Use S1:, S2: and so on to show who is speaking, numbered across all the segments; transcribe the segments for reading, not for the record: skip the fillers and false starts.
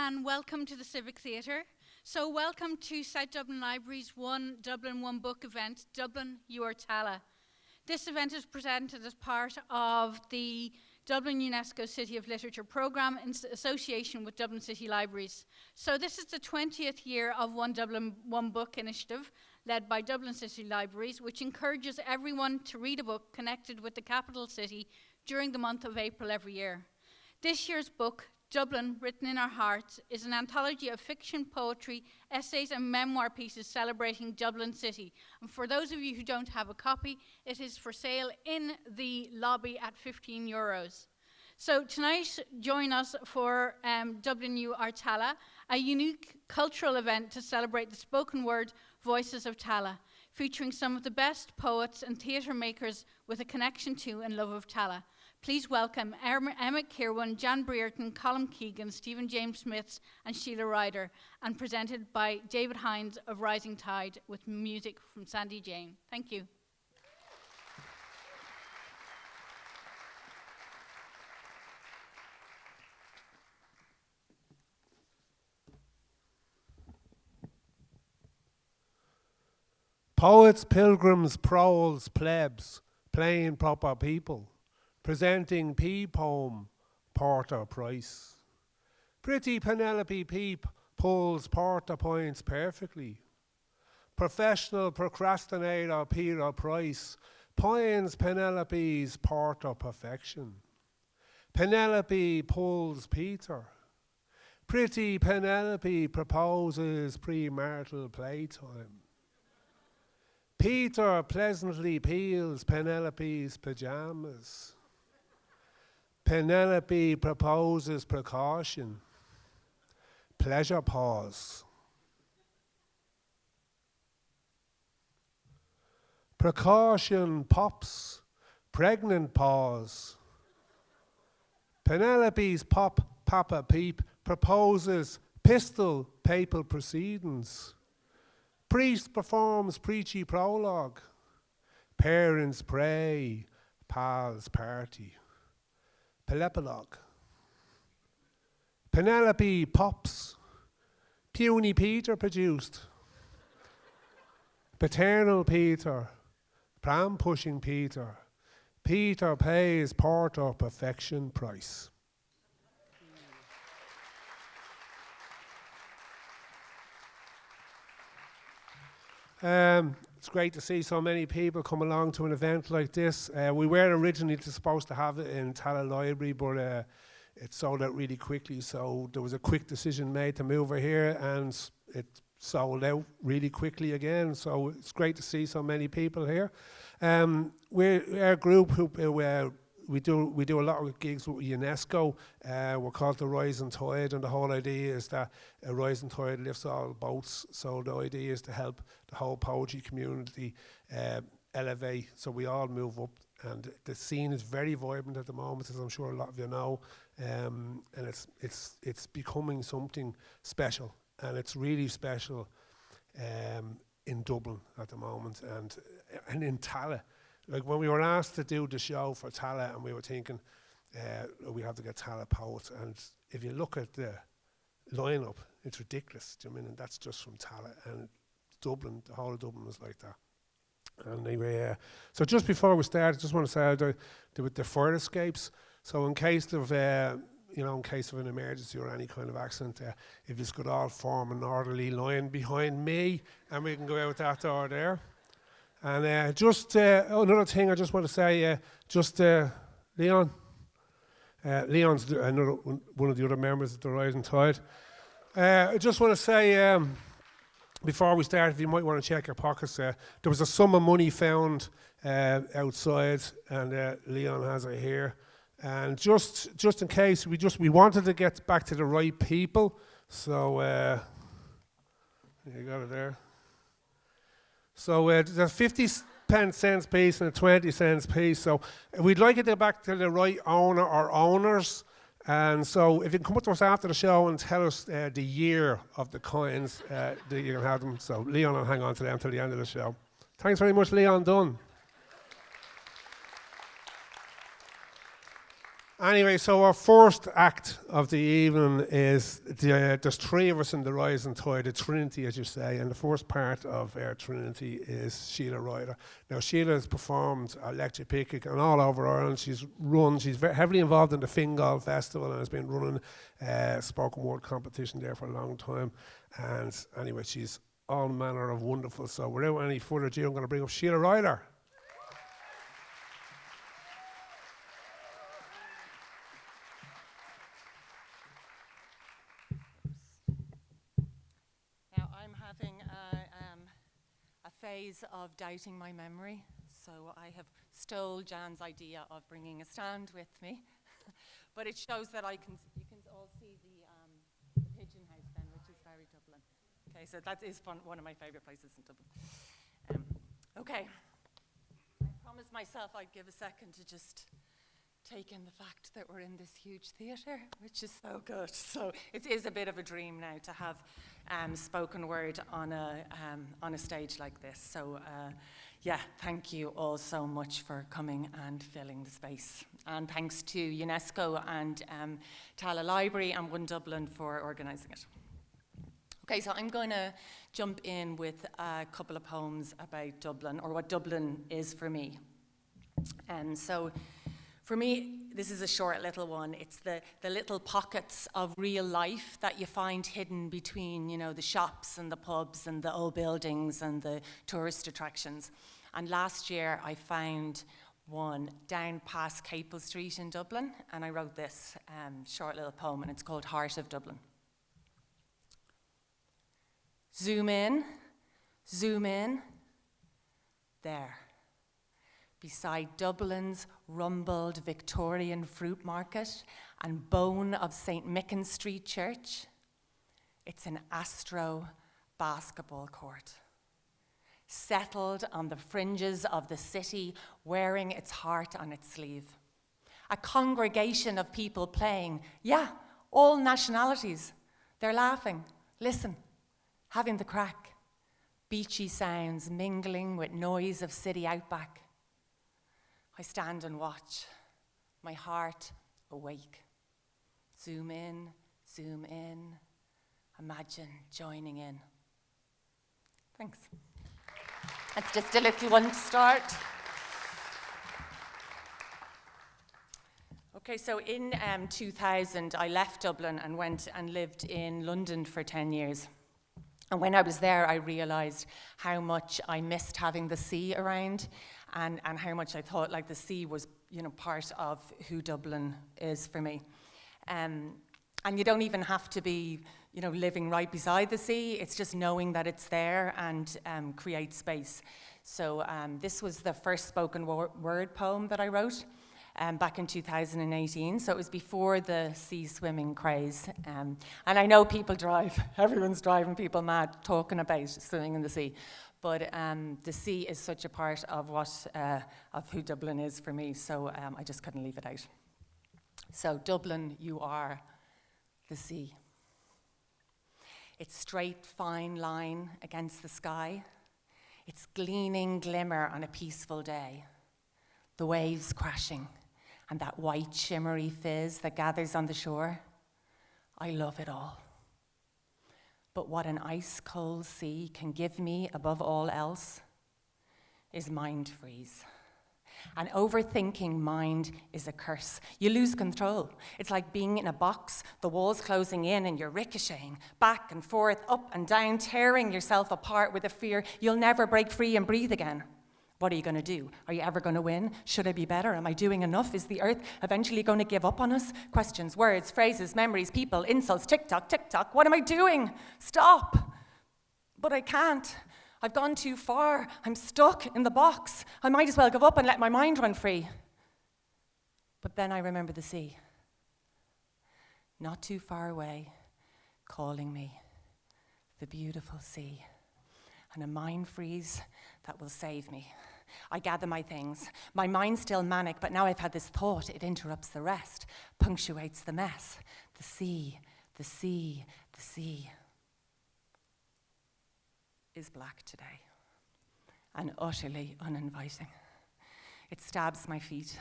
S1: and welcome to the Civic Theatre. So welcome to South Dublin Library's One Dublin One Book event, Dublin You Are Tallaght. This event is presented as part of the Dublin UNESCO City of Literature programme in association with Dublin City Libraries. So this is the 20th year of One Dublin One Book initiative led by Dublin City Libraries, which encourages everyone to read a book connected with the capital city during the month of April every year. This year's book, Dublin, Written in Our Hearts, is an anthology of fiction, poetry, essays and memoir pieces celebrating Dublin City. And for those of you who don't have a copy, it is for sale in the lobby at €15. So tonight, join us for Dublin You Are Tallaght, a unique cultural event to celebrate the spoken word voices of Tallaght, featuring some of the best poets and theatre makers with a connection to and love of Tallaght. Please welcome Emmet Kirwan, Jan Brierton, Colm Keegan, Stephen James Smiths and Sheila Ryder, and presented by David Hynes of Rising Tide with music from Sandii Jane. Thank you.
S2: Poets, pilgrims, proles, plebs, plain proper people, presenting P-poem, Porter Price. Pretty Penelope Peep pulls Porter points perfectly. Professional procrastinator Peter Price points Penelope's Porter perfection. Penelope pulls Peter. Pretty Penelope proposes premarital playtime. Peter pleasantly peels Penelope's pajamas. Penelope proposes precaution. Pleasure pause. Precaution pops. Pregnant pause. Penelope's Papa Peep proposes pistol papal proceedings. Priest performs preachy prologue. Parents pray. Pals party. Pelepologue. Penelope pops. Puny Peter produced. Paternal Peter. Pram pushing Peter. Peter pays Porter perfection price. It's great to see so many people come along to an event like this. We were originally supposed to have it in Tallaght Library, but it sold out really quickly, so there was a quick decision made to move it here, and it sold out really quickly again, so it's great to see so many people here. We're a group who we do a lot of gigs with UNESCO. We're called the Rising Tide, and the whole idea is that a rising tide lifts all boats. So the idea is to help the whole poetry community elevate, so we all move up. And the scene is very vibrant at the moment, as I'm sure a lot of you know. And it's becoming something special, and it's really special in Dublin at the moment, and in Tallaght. Like when we were asked to do the show for Tallaght, and we were thinking, we have to get Tallaght poets. And if you look at the lineup, it's ridiculous. Do you know what I mean? And that's just from Tallaght, and Dublin, the whole of Dublin is like that. And anyway, so just before we start, I just want to say the fire escapes. So in case of in case of an emergency or any kind of accident, if you could all form an orderly line behind me, and we can go out that door there. And just another thing I just want to say, Leon. Leon's another one of the other members of the Rising Tide. I just want to say, before we start, if you might want to check your pockets, there was a sum of money found outside, and Leon has it here. And just in case, we wanted to get back to the right people, so you got it there. So there's a 50-cent piece and a 20-cent piece. So we'd like it to go back to the right owner or owners. And so if you can come up to us after the show and tell us the year of the coins, that you can have them. So Leon will hang on to them until the end of the show. Thanks very much, Leon Dunn. Anyway, so our first act of the evening is, there's three of us in the Rising Tide, the Trinity, as you say, and the first part of our Trinity is Sheila Ryder. Now, Sheila has performed at Lecture Picnic and all over Ireland. She's very heavily involved in the Fingal Festival and has been running spoken word competition there for a long time. And anyway, she's all manner of wonderful. So without any further ado, I'm going to bring up Sheila Ryder.
S3: Phase of doubting my memory, so I have stole Jan's idea of bringing a stand with me, but it shows that you can all see the pigeon house then, which is very Dublin. Okay, so that is one of my favourite places in Dublin. Okay, I promised myself I'd give a second to just take in the fact that we're in this huge theatre, which is so good. So it is a bit of a dream now to have spoken word on a stage like this. So yeah, thank you all so much for coming and filling the space. And thanks to UNESCO and Tallaght Library and One Dublin for organising it. Okay, so I'm going to jump in with a couple of poems about Dublin, or what Dublin is for me. So for me, this is a short little one. It's the little pockets of real life that you find hidden between, you know, the shops and the pubs and the old buildings and the tourist attractions. And last year I found one down past Capel Street in Dublin, and I wrote this short little poem, and it's called Heart of Dublin. Zoom in, there. Beside Dublin's rumbled Victorian fruit market and bone of St. Micken Street Church, it's an Astro basketball court, settled on the fringes of the city, wearing its heart on its sleeve. A congregation of people playing, yeah, all nationalities. They're laughing, listen, having the crack. Beachy sounds mingling with noise of city outback. I stand and watch, my heart awake. Zoom in, imagine joining in. Thanks. That's just a little one to start. Okay, so in 2000, I left Dublin and went and lived in London for 10 years. And when I was there, I realized how much I missed having the sea around, and how much I thought like the sea was, you know, part of who Dublin is for me. And you don't even have to be, you know, living right beside the sea. It's just knowing that it's there and create space. So this was the first spoken word poem that I wrote back in 2018. So it was before the sea swimming craze. And I know people drive, everyone's driving people mad talking about swimming in the sea. But the sea is such a part of of who Dublin is for me, so I just couldn't leave it out. So Dublin, you are the sea. Its straight, fine line against the sky, its gleaming glimmer on a peaceful day, the waves crashing, and that white shimmery fizz that gathers on the shore. I love it all. But what an ice-cold sea can give me above all else is mind freeze. An overthinking mind is a curse. You lose control. It's like being in a box, the walls closing in and you're ricocheting back and forth, up and down, tearing yourself apart with a fear you'll never break free and breathe again. What are you going to do? Are you ever going to win? Should I be better? Am I doing enough? Is the earth eventually going to give up on us? Questions, words, phrases, memories, people, insults, tick-tock, tick-tock. What am I doing? Stop. But I can't. I've gone too far. I'm stuck in the box. I might as well give up and let my mind run free. But then I remember the sea. Not too far away, calling me. The beautiful sea. And a mind freeze that will save me. I gather my things. My mind's still manic, but now I've had this thought. It interrupts the rest, punctuates the mess. The sea, the sea, the sea is black today and utterly uninviting. It stabs my feet.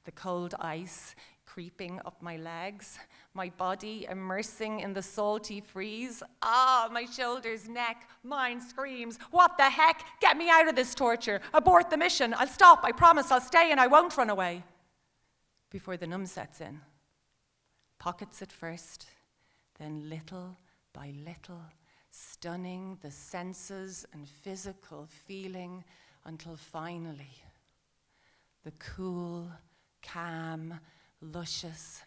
S3: The cold ice creeping up my legs, my body immersing in the salty freeze. Ah, my shoulders, neck, mind screams, what the heck? Get me out of this torture. Abort the mission. I'll stop. I promise I'll stay and I won't run away. Before the numb sets in. Pockets at first, then little by little, stunning the senses and physical feeling until finally the cool, calm, luscious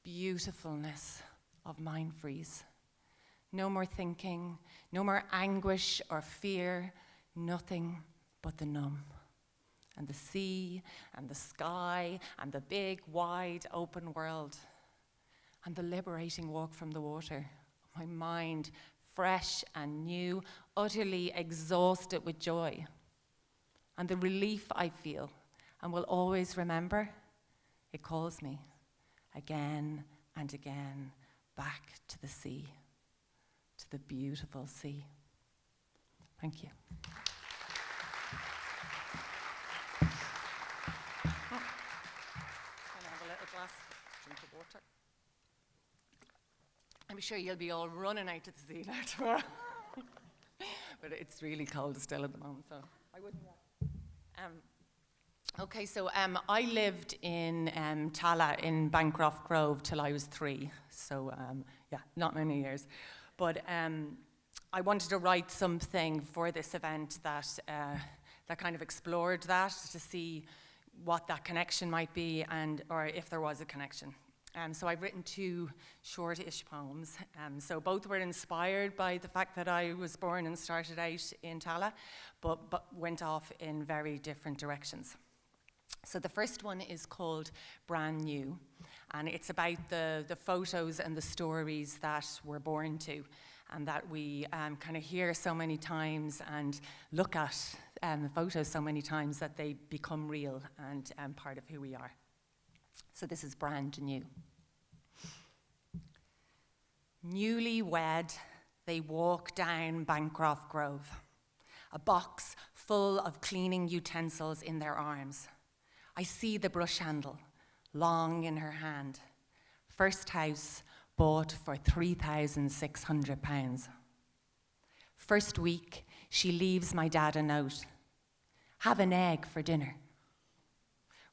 S3: beautifulness of mind freeze. No more thinking, no more anguish or fear, nothing but the numb. And the sea, and the sky, and the big, wide, open world. And the liberating walk from the water. My mind, fresh and new, utterly exhausted with joy. And the relief I feel, and will always remember, it calls me again and again back to the sea, to the beautiful sea. Thank you. Water. I'm sure you'll be all running out to the sea now tomorrow. But it's really cold still at the moment, so I wouldn't. Okay, so I lived in Tallaght in Bancroft Grove till I was 3. So yeah, not many years. But I wanted to write something for this event that kind of explored that, to see what that connection might be, or if there was a connection. So I've written 2 short-ish poems. So both were inspired by the fact that I was born and started out in Tallaght, but went off in very different directions. So the first one is called Brand New, and it's about the photos and the stories that we're born to, and that we kind of hear so many times and look at the photos so many times that they become real and part of who we are. So this is Brand New. Newly wed, they walk down Bancroft Grove, a box full of cleaning utensils in their arms. I see the brush handle, long in her hand. First house bought for £3,600. First week, she leaves my dad a note. Have an egg for dinner.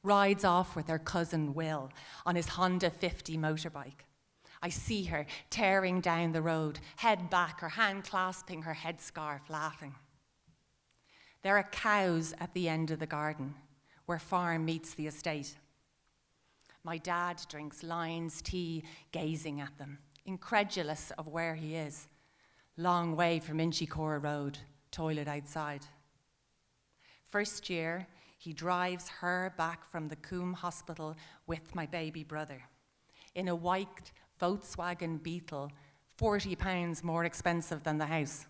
S3: Rides off with her cousin Will on his Honda 50 motorbike. I see her tearing down the road, head back, her hand clasping her headscarf, laughing. There are cows at the end of the garden, where farm meets the estate. My dad drinks Lyons tea, gazing at them, incredulous of where he is. Long way from Inchicore Road, toilet outside. First year, he drives her back from the Coombe Hospital with my baby brother in a white Volkswagen Beetle, £40 more expensive than the house.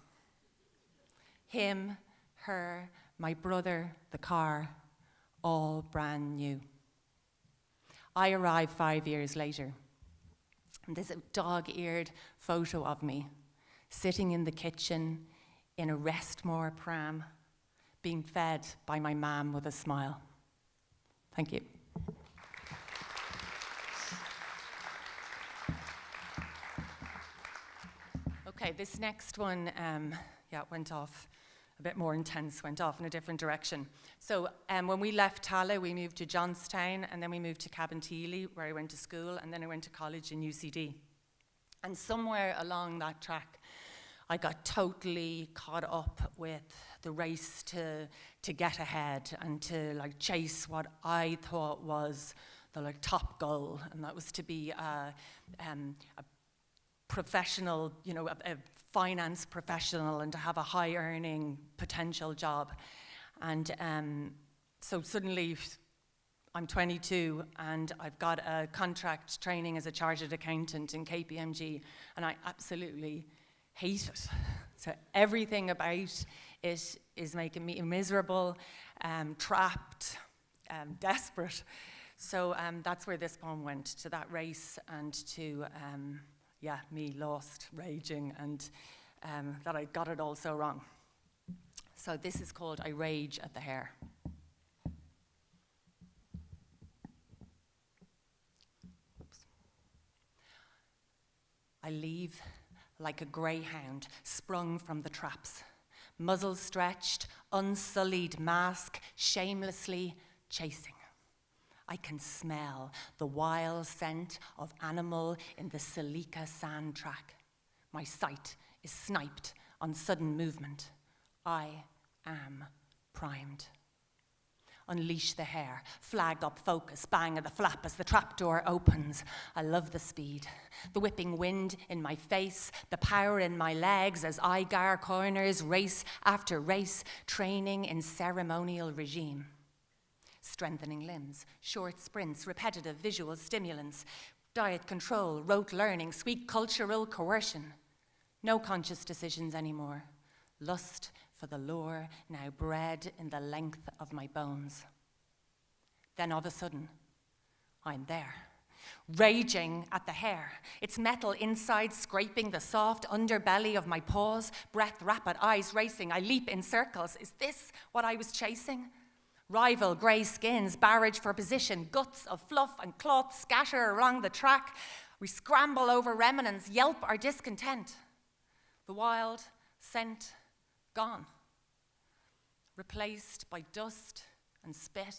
S3: Him, her, my brother, the car, all brand new. I arrive 5 years later, and there's a dog-eared photo of me sitting in the kitchen in a Restmore pram, being fed by my mum with a smile. Thank you. Okay, this next one, went off a bit more intense, went off in a different direction. So when we left Tallaght, we moved to Johnstown, and then we moved to Cabinteely, where I went to school, and then I went to college in UCD. And somewhere along that track, I got totally caught up with the race to get ahead and to chase what I thought was the top goal, and that was to be a professional, a finance professional, and to have a high-earning potential job. And so suddenly, I'm 22, and I've got a contract training as a chartered accountant in KPMG, and I absolutely hate it. So everything about it is making me miserable, trapped, desperate. So that's where this poem went, to that race and to me lost, raging, and that I got it all so wrong. So this is called I Rage at the Hare. I leave like a greyhound sprung from the traps, muzzle stretched, unsullied mask, shamelessly chasing. I can smell the wild scent of animal in the silica sand track. My sight is sniped on sudden movement. I am primed. Unleash the hair, flag up focus, bang at the flap as the trapdoor opens. I love the speed, the whipping wind in my face, the power in my legs as I gar corners, race after race, training in ceremonial regime. Strengthening limbs, short sprints, repetitive visual stimulants, diet control, rote learning, sweet cultural coercion. No conscious decisions anymore. Lust for the lure, now bred in the length of my bones. Then all of a sudden, I'm there, raging at the hair, its metal inside scraping the soft underbelly of my paws, breath rapid, eyes racing. I leap in circles. Is this what I was chasing? Rival grey skins, barrage for position, guts of fluff and cloth scatter along the track. We scramble over remnants, yelp our discontent. The wild scent gone, replaced by dust and spit,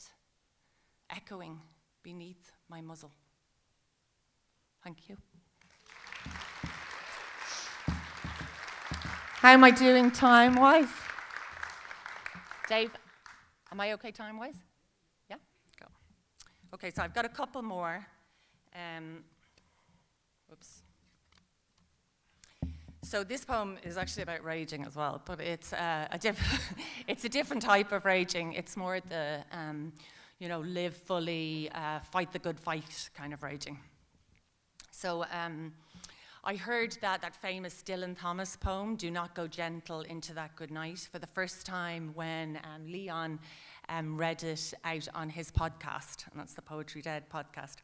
S3: echoing beneath my muzzle. Thank you. How am I doing time-wise? Dave, am I okay time-wise? Yeah? Go. Okay, so I've got a couple more. Whoops. So this poem is actually about raging as well, but it's it's a different type of raging. It's more the, live fully, fight the good fight kind of raging. So I heard that famous Dylan Thomas poem, Do Not Go Gentle Into That Good Night, for the first time when Leon read it out on his podcast, and that's the Poetry Dead podcast.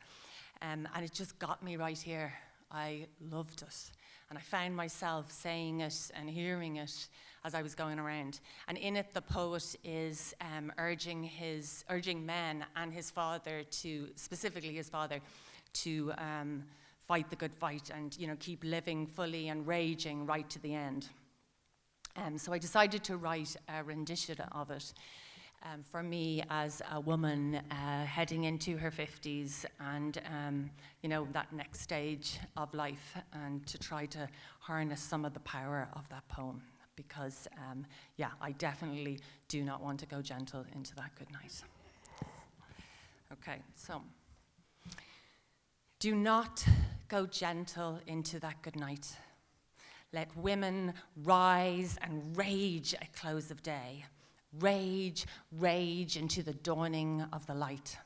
S3: And it just got me right here. I loved it. And I found myself saying it and hearing it as I was going around. And in it, the poet is urging men and his father to, specifically his father, to fight the good fight and keep living fully and raging right to the end. So I decided to write a rendition of it. For me as a woman heading into her 50s and, that next stage of life, and to try to harness some of the power of that poem because, I definitely do not want to go gentle into that good night. Okay, so. Do not go gentle into that good night. Let women rise and rage at close of day. Rage, rage into the dawning of the light.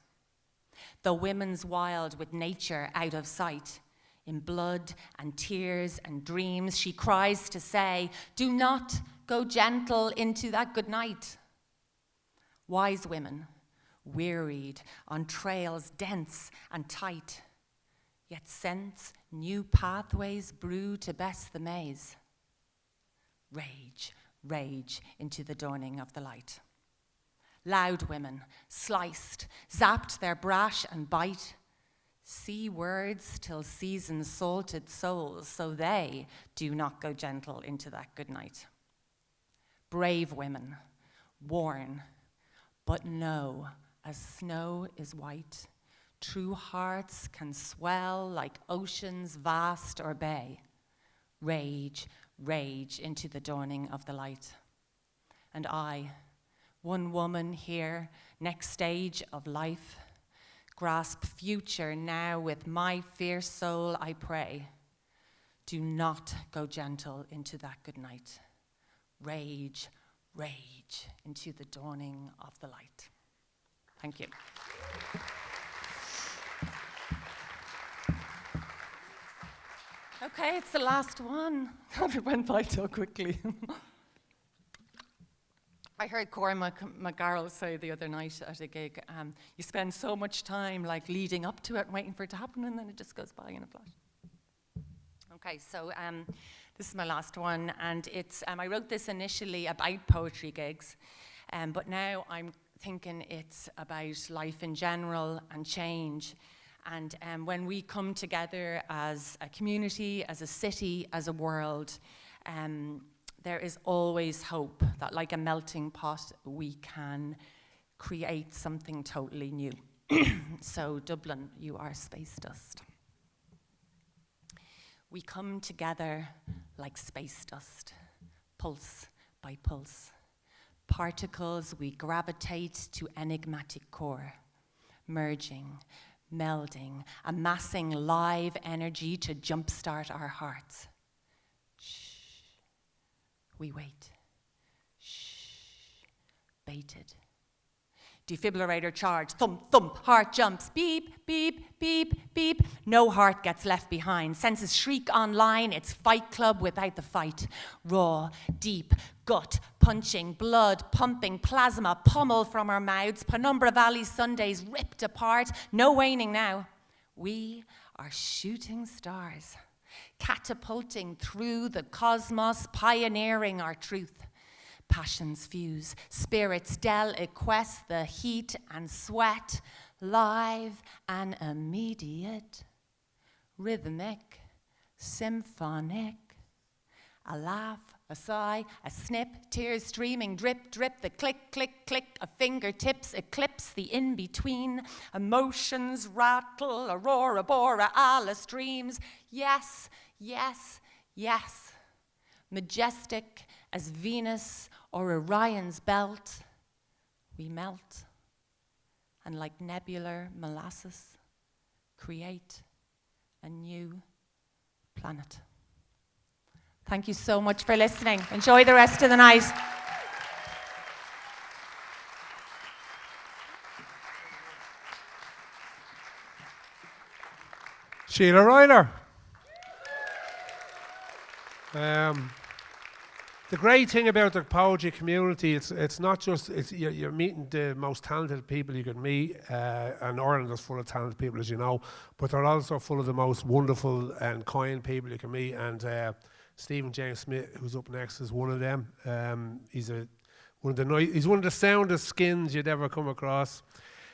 S3: The women's wild with nature out of sight. In blood and tears and dreams, she cries to say, do not go gentle into that good night. Wise women, wearied on trails dense and tight, yet sense new pathways brew to best the maze. Rage, rage into the dawning of the light. Loud women, sliced, zapped their brash and bite, see words till season salted souls, so they do not go gentle into that good night. Brave women, worn, but know as snow is white, true hearts can swell like oceans vast or bay. Rage, rage into the dawning of the light. And I, one woman here, next stage of life, grasp future now with my fierce soul I pray. Do not go gentle into that good night. Rage, rage into the dawning of the light. Thank you. Okay, it's the last one. It went by so quickly. I heard Cormac McGarrell say the other night at a gig, you spend so much time like leading up to it, waiting for it to happen, and then it just goes by in a flash. Okay, so this is my last one, and it's I wrote this initially about poetry gigs, but now I'm thinking it's about life in general and change. And when we come together as a community, as a city, as a world, there is always hope that, like a melting pot, we can create something totally new. So, Dublin, you are space dust. We come together like space dust, pulse by pulse. Particles we gravitate to enigmatic core, merging, melding, amassing live energy to jumpstart our hearts. Shh. We wait. Shh. Baited. Defibrillator charge, thump, thump, heart jumps, beep, beep, beep, beep. No heart gets left behind. Senses shriek online, it's Fight Club without the fight. Raw, deep, gut, punching, blood, pumping, plasma, pummel from our mouths. Penumbra Valley Sundays ripped apart, no waning now. We are shooting stars, catapulting through the cosmos, pioneering our truth. Passions fuse, spirits del equest the heat and sweat, live and immediate, rhythmic, symphonic. A laugh, a sigh, a snip, tears streaming, drip, drip, the click, click, click of fingertips eclipse the in-between. Emotions rattle, aurora borealis dreams. Yes, yes, yes. Majestic as Venus or Orion's belt, we melt, and like nebular molasses, create a new planet. Thank you so much for listening. Enjoy the rest of the night.
S2: Sheila, Ryder. The great thing about the poetry community, it's not just, you're meeting the most talented people you can meet, and Ireland is full of talented people, as you know, but they're also full of the most wonderful and kind people you can meet, and Stephen James Smith, who's up next, is one of them. He's one of the soundest skins you'd ever come across,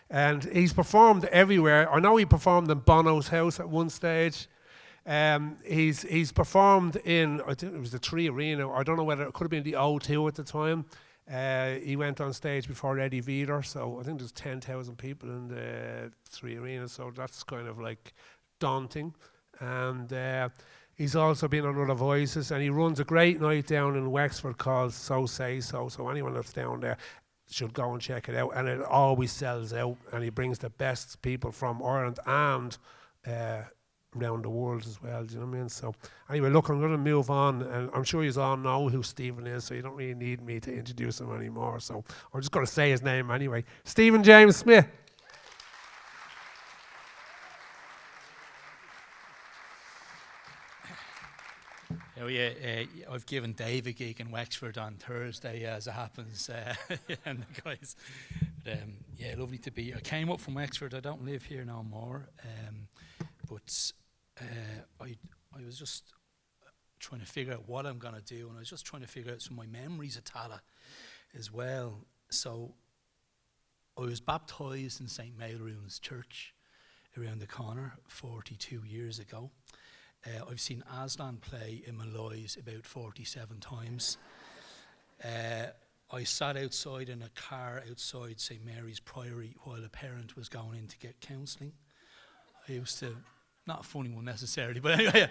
S2: and he's performed everywhere. I know he performed in Bono's house at one stage. He's performed in, I think it was the 3 Arena, I don't know whether it could have been the O2 at the time. He went on stage before Eddie Vedder, so I think there's 10,000 people in the 3 Arena, so that's kind of like daunting. And he's also been on Other Voices, and he runs a great night down in Wexford called So Say So anyone that's down there should go and check it out, and it always sells out, and he brings the best people from Ireland and around the world as well, do you know what I mean? So anyway, look, I'm going to move on, and I'm sure you all know who Stephen is, so you don't really need me to introduce him anymore, so I'm just going to say his name anyway. Stephen James Smith.
S4: Oh yeah, I've given Dave a gig in Wexford on Thursday, as it happens, and the guys. But, yeah, lovely to be. I came up from Wexford. I don't live here no more, but I was just trying to figure out what I'm going to do, and I was just trying to figure out some of my memories of Tallaght as well. So I was baptised in St. Mailroon's Church around the corner 42 years ago. I've seen Aslan play in Malloy's about 47 times. I sat outside in a car outside St. Mary's Priory while a parent was going in to get counselling. I used to, not a funny one necessarily, but anyway,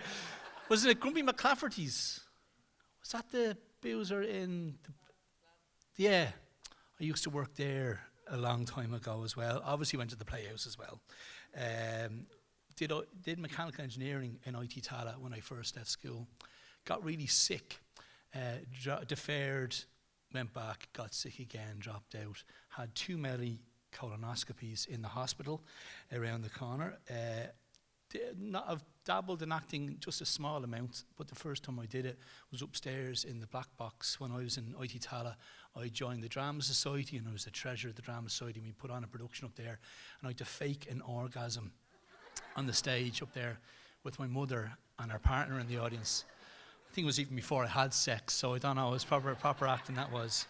S4: was it Grumpy McClafferty's? Was that the boozer in the, yeah, I used to work there a long time ago as well. Obviously went to the Playhouse as well. Did mechanical engineering in IT Tallaght when I first left school. Got really sick, deferred, went back, got sick again, dropped out. Had 2 many colonoscopies in the hospital around the corner. I've dabbled in acting just a small amount, but the first time I did it was upstairs in the Black Box when I was in IT Tallaght. I joined the Drama Society, and I was the treasurer of the Drama Society, and we put on a production up there, and I had to fake an orgasm on the stage up there with my mother and her partner in the audience. I think it was even before I had sex, so I don't know, it was proper acting that was.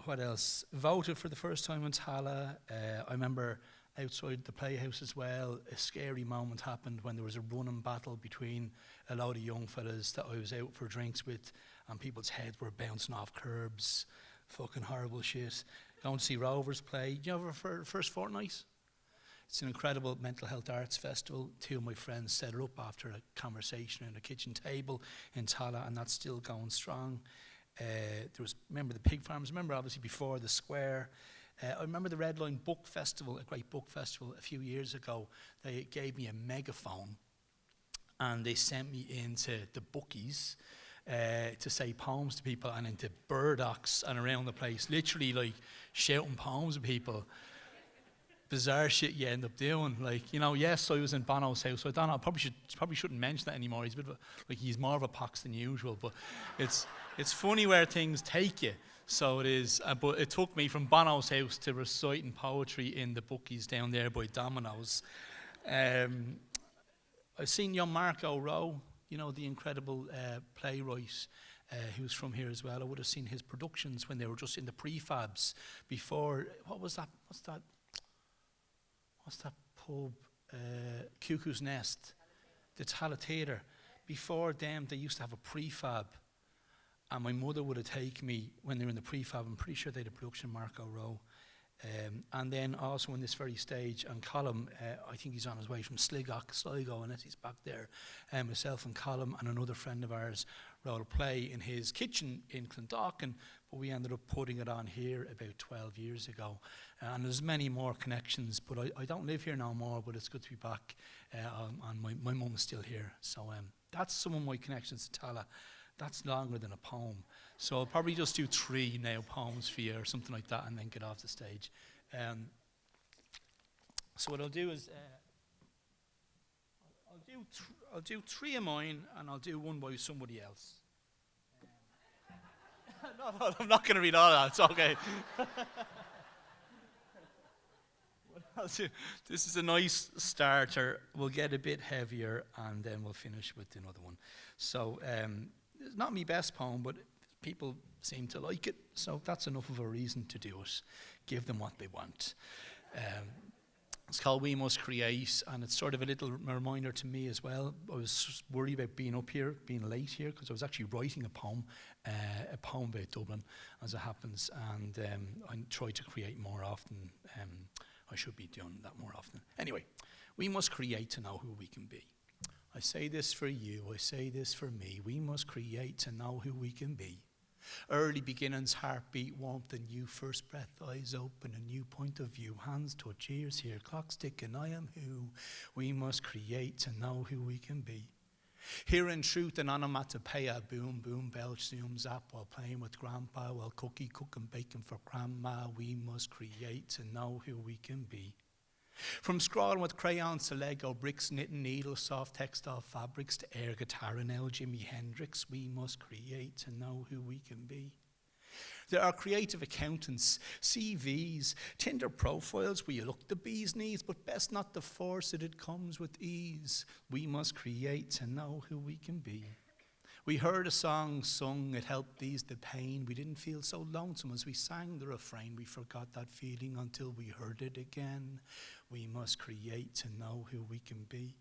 S4: What else? Voted for the first time in Tallaght. I remember outside the playhouse as well. A scary moment happened when there was a running battle between a load of young fellas that I was out for drinks with, and people's heads were bouncing off curbs. Fucking horrible shit. Going to see Rovers play. Do you know for first fortnight? It's an incredible mental health arts festival. Two of my friends set it up after a conversation at a kitchen table in Tallaght, and that's still going strong. Remember the pig farms, remember obviously before the square. I remember the Red Line Book Festival, a great book festival a few years ago. They gave me a megaphone and they sent me into the bookies to say poems to people, and into burdocks and around the place, literally like shouting poems at people. Bizarre shit you end up doing. Like, you know, yes, I was in Bono's house, so I don't know, I probably shouldn't mention that anymore. He's a bit of a, like, he's more of a pox than usual, but it's funny where things take you. So it is, but it took me from Bono's house to reciting poetry in the bookies down there by Domino's. I've seen young Mark O'Rowe, you know, the incredible playwright who's from here as well. I would have seen his productions when they were just in the prefabs before, what's that pub? Cuckoo's Nest, the Tallaght Theatre. Before them, they used to have a prefab. And my mother would have taken me when they were in the prefab. I'm pretty sure they had a production, Mark O'Rowe. And then also on this very stage, and Colm, I think he's on his way from Sligo, and he's back there. Myself and Colm and another friend of ours wrote a play in his kitchen in Clondalkin, but we ended up putting it on here about 12 years ago. And there's many more connections, but I don't live here no more, but it's good to be back. And my mum is still here. So that's some of my connections to Tallaght. That's longer than a poem. So I'll probably just do 3 now poems for you or something like that, and then get off the stage. So what I'll do is I'll do 3 of mine, and I'll do 1 by somebody else. No, I'm not going to read all that. It's okay. This is a nice starter. We'll get a bit heavier, and then we'll finish with another one. So it's not my best poem, but people seem to like it, so that's enough of a reason to do it. Give them what they want. It's called We Must Create, and it's sort of a little reminder to me as well. I was worried about being up here, being late here, because I was actually writing a poem about Dublin, as it happens, and I try to create more often. I should be doing that more often. Anyway, we must create to know who we can be. I say this for you, I say this for me. We must create to know who we can be. Early beginnings, heartbeat, warmth, and new first breath, eyes open, a new point of view, hands touch, ears hear, clocks ticking, I am who. We must create to know who we can be. Hearing truth and onomatopoeia, boom, boom, belch, zoom, zap, while playing with grandpa, while cooking bacon for grandma. We must create to know who we can be. From scrawling with crayons to Lego bricks, knitting needles, soft textile fabrics to air guitar and now Jimi Hendrix, we must create to know who we can be. There are creative accountants, CVs, Tinder profiles where you look the bee's knees, but best not to force it, it comes with ease. We must create to know who we can be. We heard a song sung, it helped ease the pain. We didn't feel so lonesome as we sang the refrain. We forgot that feeling until we heard it again. We must create to know who we can be.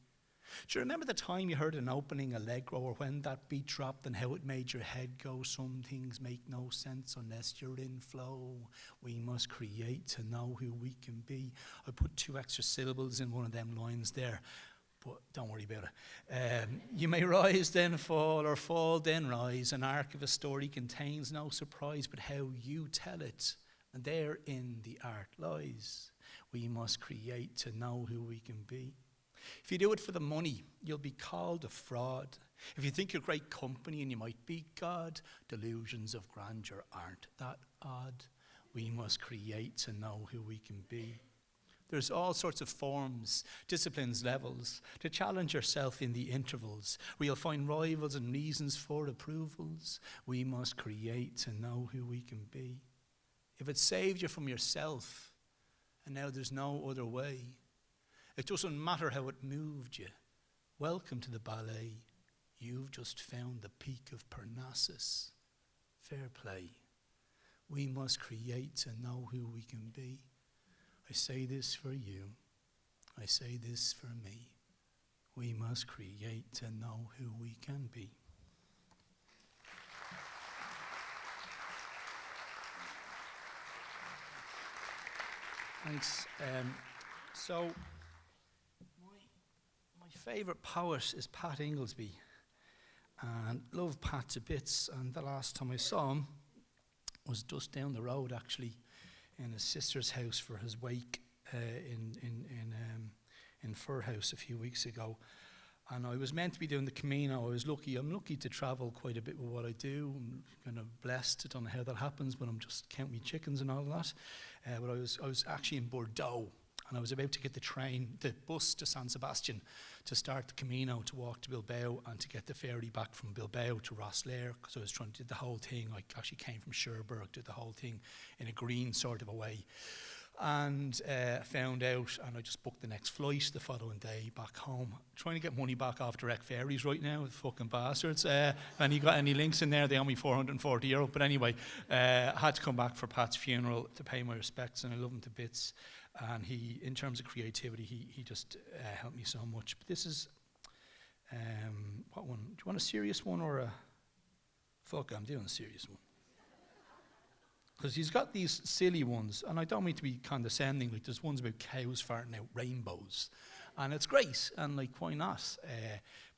S4: Do you remember the time you heard an opening allegro, or when that beat dropped and how it made your head go? Some things make no sense unless you're in flow. We must create to know who we can be. I put 2 extra syllables in one of them lines there, but don't worry about it. You may rise then fall, or fall then rise. An arc of a story contains no surprise, but how you tell it, and therein the art lies. We must create to know who we can be. If you do it for the money, you'll be called a fraud. If you think you're great company and you might be God, delusions of grandeur aren't that odd. We must create to know who we can be. There's all sorts of forms, disciplines, levels, to challenge yourself in the intervals, where you'll find rivals and reasons for approvals. We must create to know who we can be. If it saved you from yourself, and now there's no other way, it doesn't matter how it moved you. Welcome to the ballet. You've just found the peak of Parnassus. Fair play. We must create to know who we can be. I say this for you. I say this for me. We must create to know who we can be. Thanks. So, my favourite poet is Pat Inglesby, and love Pat to bits. And the last time I saw him was just down the road, actually, in his sister's house for his wake in Fir House a few weeks ago. And I was meant to be doing the Camino. I'm lucky to travel quite a bit with what I do. I'm kind of blessed. I don't know how that happens, but I'm just counting my chickens and all that. But I was actually in Bordeaux, and I was about to get the bus to San Sebastian to start the Camino, to walk to Bilbao, and to get the ferry back from Bilbao to Rosslare, because I was trying to do the whole thing. I actually came from Cherbourg, did the whole thing in a green sort of a way. And found out, and I just booked the next flight the following day back home. Trying to get money back off direct ferries right now, the fucking bastards. And you got any links in there? They owe me €440. But anyway, I had to come back for Pat's funeral to pay my respects, and I love him to bits. And he, in terms of creativity, he just helped me so much. But this is, what one? Do you want a serious one or a? Fuck, I'm doing a serious one. Because he's got these silly ones, and I don't mean to be condescending, like there's ones about cows farting out rainbows, and it's great, and like, why not?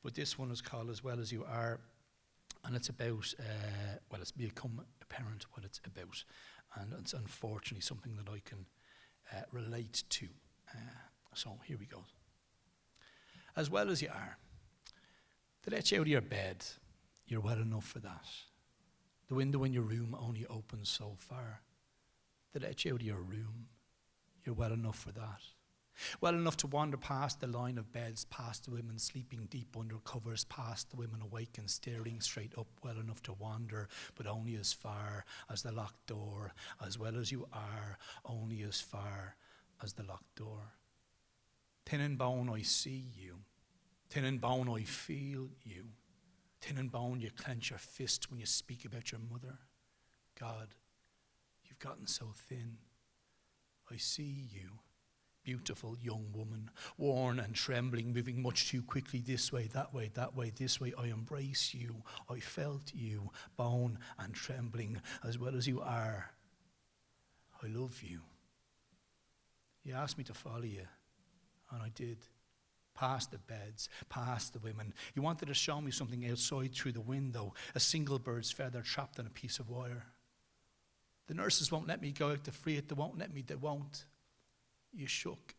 S4: But this one is called As Well As You Are, and it's about, well, it's become apparent what it's about, and it's unfortunately something that I can relate to. So here we go. As well as you are, to let you out of your bed, you're well enough for that. The window in your room only opens so far. They let you out of your room. You're well enough for that. Well enough to wander past the line of beds, past the women sleeping deep under covers, past the women awake and staring straight up. Well enough to wander, but only as far as the locked door. As well as you are, only as far as the locked door. Tin and bone, I see you. Tin and bone, I feel you. Tin and bone, you clench your fist when you speak about your mother. God, you've gotten so thin. I see you, beautiful young woman, worn and trembling, moving much too quickly this way, that way, this way. I embrace you. I felt you, bone and trembling, as well as you are. I love you. You asked me to follow you, and I did. Past the beds, past the women. You wanted to show me something outside through the window, a single bird's feather trapped on a piece of wire. The nurses won't let me go out to free it. They won't let me, they won't. You shook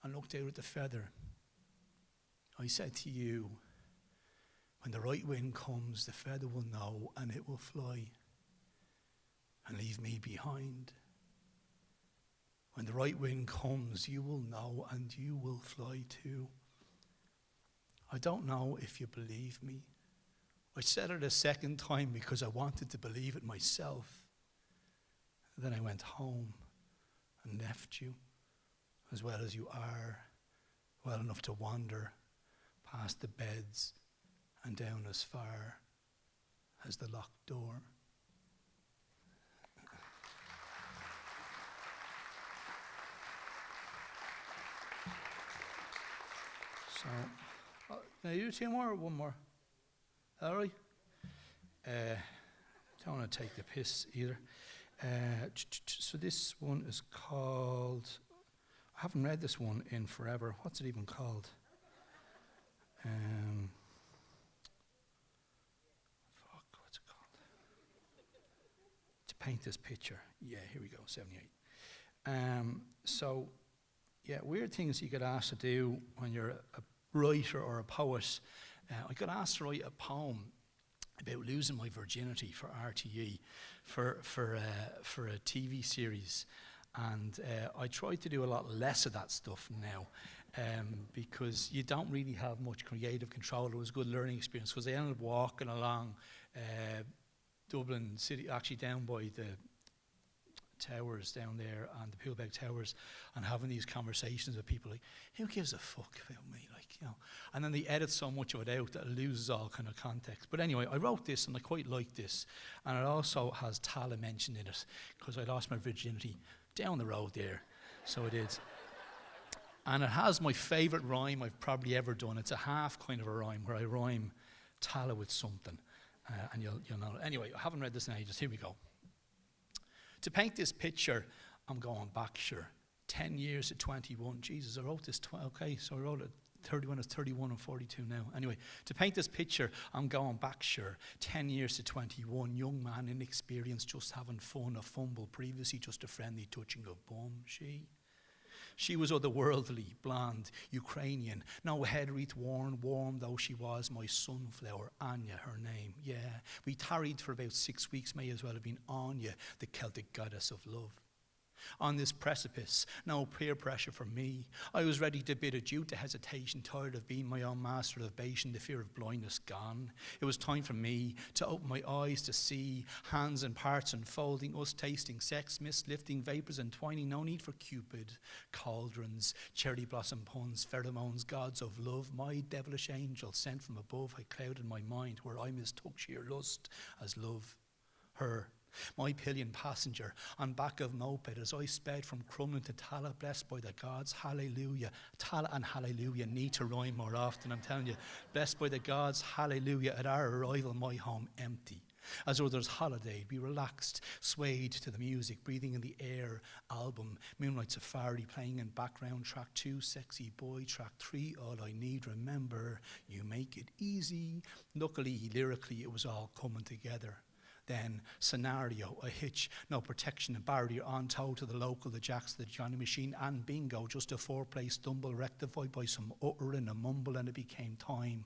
S4: and looked out at the feather. I said to you, when the right wind comes, the feather will know and it will fly and leave me behind. When the right wind comes, you will know and you will fly too. I don't know if you believe me. I said it a second time because I wanted to believe it myself. Then I went home and left you, as well as you are, well enough to wander past the beds and down as far as the locked door. So, can I do two more or one more? All right? Don't want to take the piss either. So this one is called, I haven't read this one in forever. What's it even called? What's it called? To paint this picture. Yeah, here we go, 78. So, yeah, weird things you get asked to do when you're a writer or a poet. I got asked to write a poem about losing my virginity for RTE for a TV series, and I try to do a lot less of that stuff now because you don't really have much creative control. It was a good learning experience because I ended up walking along Dublin City, actually down by the towers down there and the Poolbeg Towers, and having these conversations with people like, who gives a fuck about me, like, you know, and then they edit so much of it out that it loses all kind of context. But anyway, I wrote this and I quite like this, and it also has Tallaght mentioned in it because I lost my virginity down the road there, so it is. And it has my favourite rhyme I've probably ever done. It's a half kind of a rhyme where I rhyme Tallaght with something. And you'll know. Anyway, I haven't read this in ages. Here we go. To paint this picture, I'm going back, sure. 10 years to 21. Jesus, I wrote this. Okay, so I wrote it 31. It's 31 and 42 now. Anyway, to paint this picture, I'm going back, sure. 10 years to 21. Young man, inexperienced, just having fun. A fumble previously, just a friendly touching of bum. She was otherworldly, blonde, Ukrainian, no head wreath worn, warm though she was, my sunflower, Anya, her name, yeah. We tarried for about 6 weeks, may as well have been Anya, the Celtic goddess of love. On this precipice, no peer pressure for me. I was ready to bid adieu to hesitation, tired of being my own master of bation, the fear of blindness gone. It was time for me to open my eyes to see, hands and parts unfolding, us tasting sex, mist lifting, vapours entwining, no need for Cupid, cauldrons, cherry blossom puns, pheromones, gods of love, my devilish angel sent from above, I clouded my mind where I mistook sheer lust as love, her. My pillion passenger on back of moped as I sped from Crumlin to Tallaght, blessed by the gods, hallelujah. Tallaght and hallelujah need to rhyme more often, I'm telling you. Blessed by the gods, hallelujah. At our arrival, my home empty. As others holidayed, we relaxed, swayed to the music, breathing in the air, album, Moonlight Safari, playing in background, track 2, Sexy Boy, track 3, All I Need, Remember, You Make It Easy. Luckily, lyrically, it was all coming together. Then scenario, a hitch, no protection, a barrier on tow to the local, the jacks, the Johnny Machine, and bingo, just a foreplay stumble rectified by some uttering, a mumble, and it became time.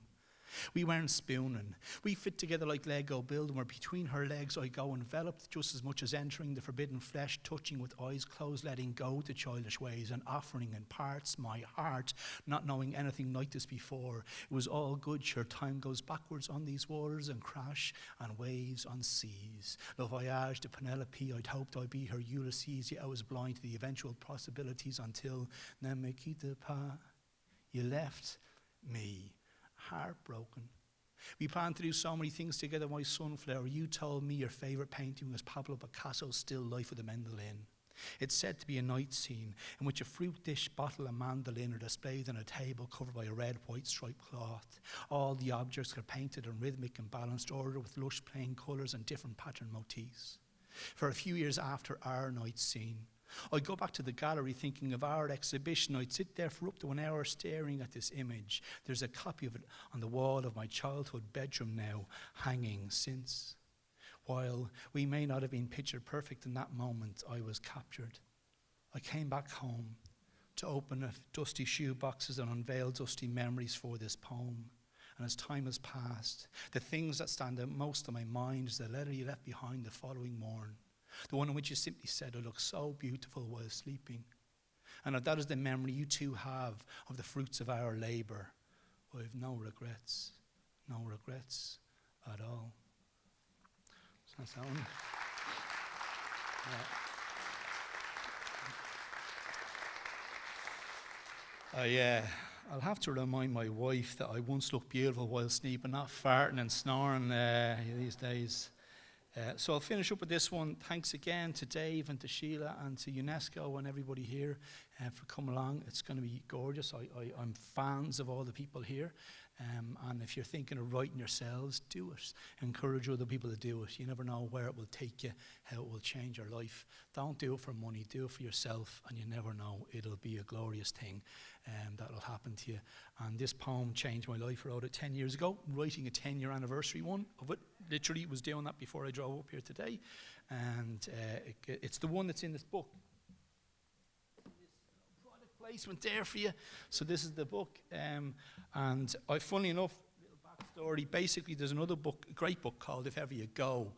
S4: We weren't spooning. We fit together like Lego building, where between her legs I go enveloped just as much as entering the forbidden flesh, touching with eyes closed, letting go to childish ways and offering in parts my heart, not knowing anything like this before. It was all good, sure, time goes backwards on these waters and crash and waves on seas. Le voyage de Penelope, I'd hoped I'd be her Ulysses, yet I was blind to the eventual possibilities until ne me quitte pas, you left me. Heartbroken. We planned to do so many things together, my sunflower. You told me your favourite painting was Pablo Picasso's Still Life of the Mandolin. It's said to be a night scene in which a fruit dish, bottle and mandolin are displayed on a table covered by a red, white striped cloth. All the objects are painted in rhythmic and balanced order with lush plain colours and different pattern motifs. For a few years after our night scene, I'd go back to the gallery thinking of our exhibition. I'd sit there for up to an hour staring at this image. There's a copy of it on the wall of my childhood bedroom now, hanging since. While we may not have been picture perfect in that moment, I was captured. I came back home to open dusty shoe boxes and unveil dusty memories for this poem. And as time has passed, the things that stand out most in my mind is the letter you left behind the following morn. The one in which you simply said, I look so beautiful while sleeping. And if that is the memory you too have of the fruits of our labour, I have no regrets at all. So that's that one. I'll have to remind my wife that I once looked beautiful while sleeping, not farting and snoring these days. So I'll finish up with this one. Thanks again to Dave and to Sheila and to UNESCO and everybody here for coming along. It's going to be gorgeous. I'm fans of all the people here. And if you're thinking of writing yourselves, do it. Encourage other people to do it. You never know where it will take you, how it will change your life. Don't do it for money, do it for yourself, and you never know. It'll be a glorious thing that'll happen to you. And this poem changed my life. I wrote it 10 years ago, writing a 10-year anniversary one of it. Literally was doing that before I drove up here today. And it's the one that's in this book. Placement there for you. So this is the book, and funnily enough, little backstory. Basically, there's another book, a great book called If Ever You Go,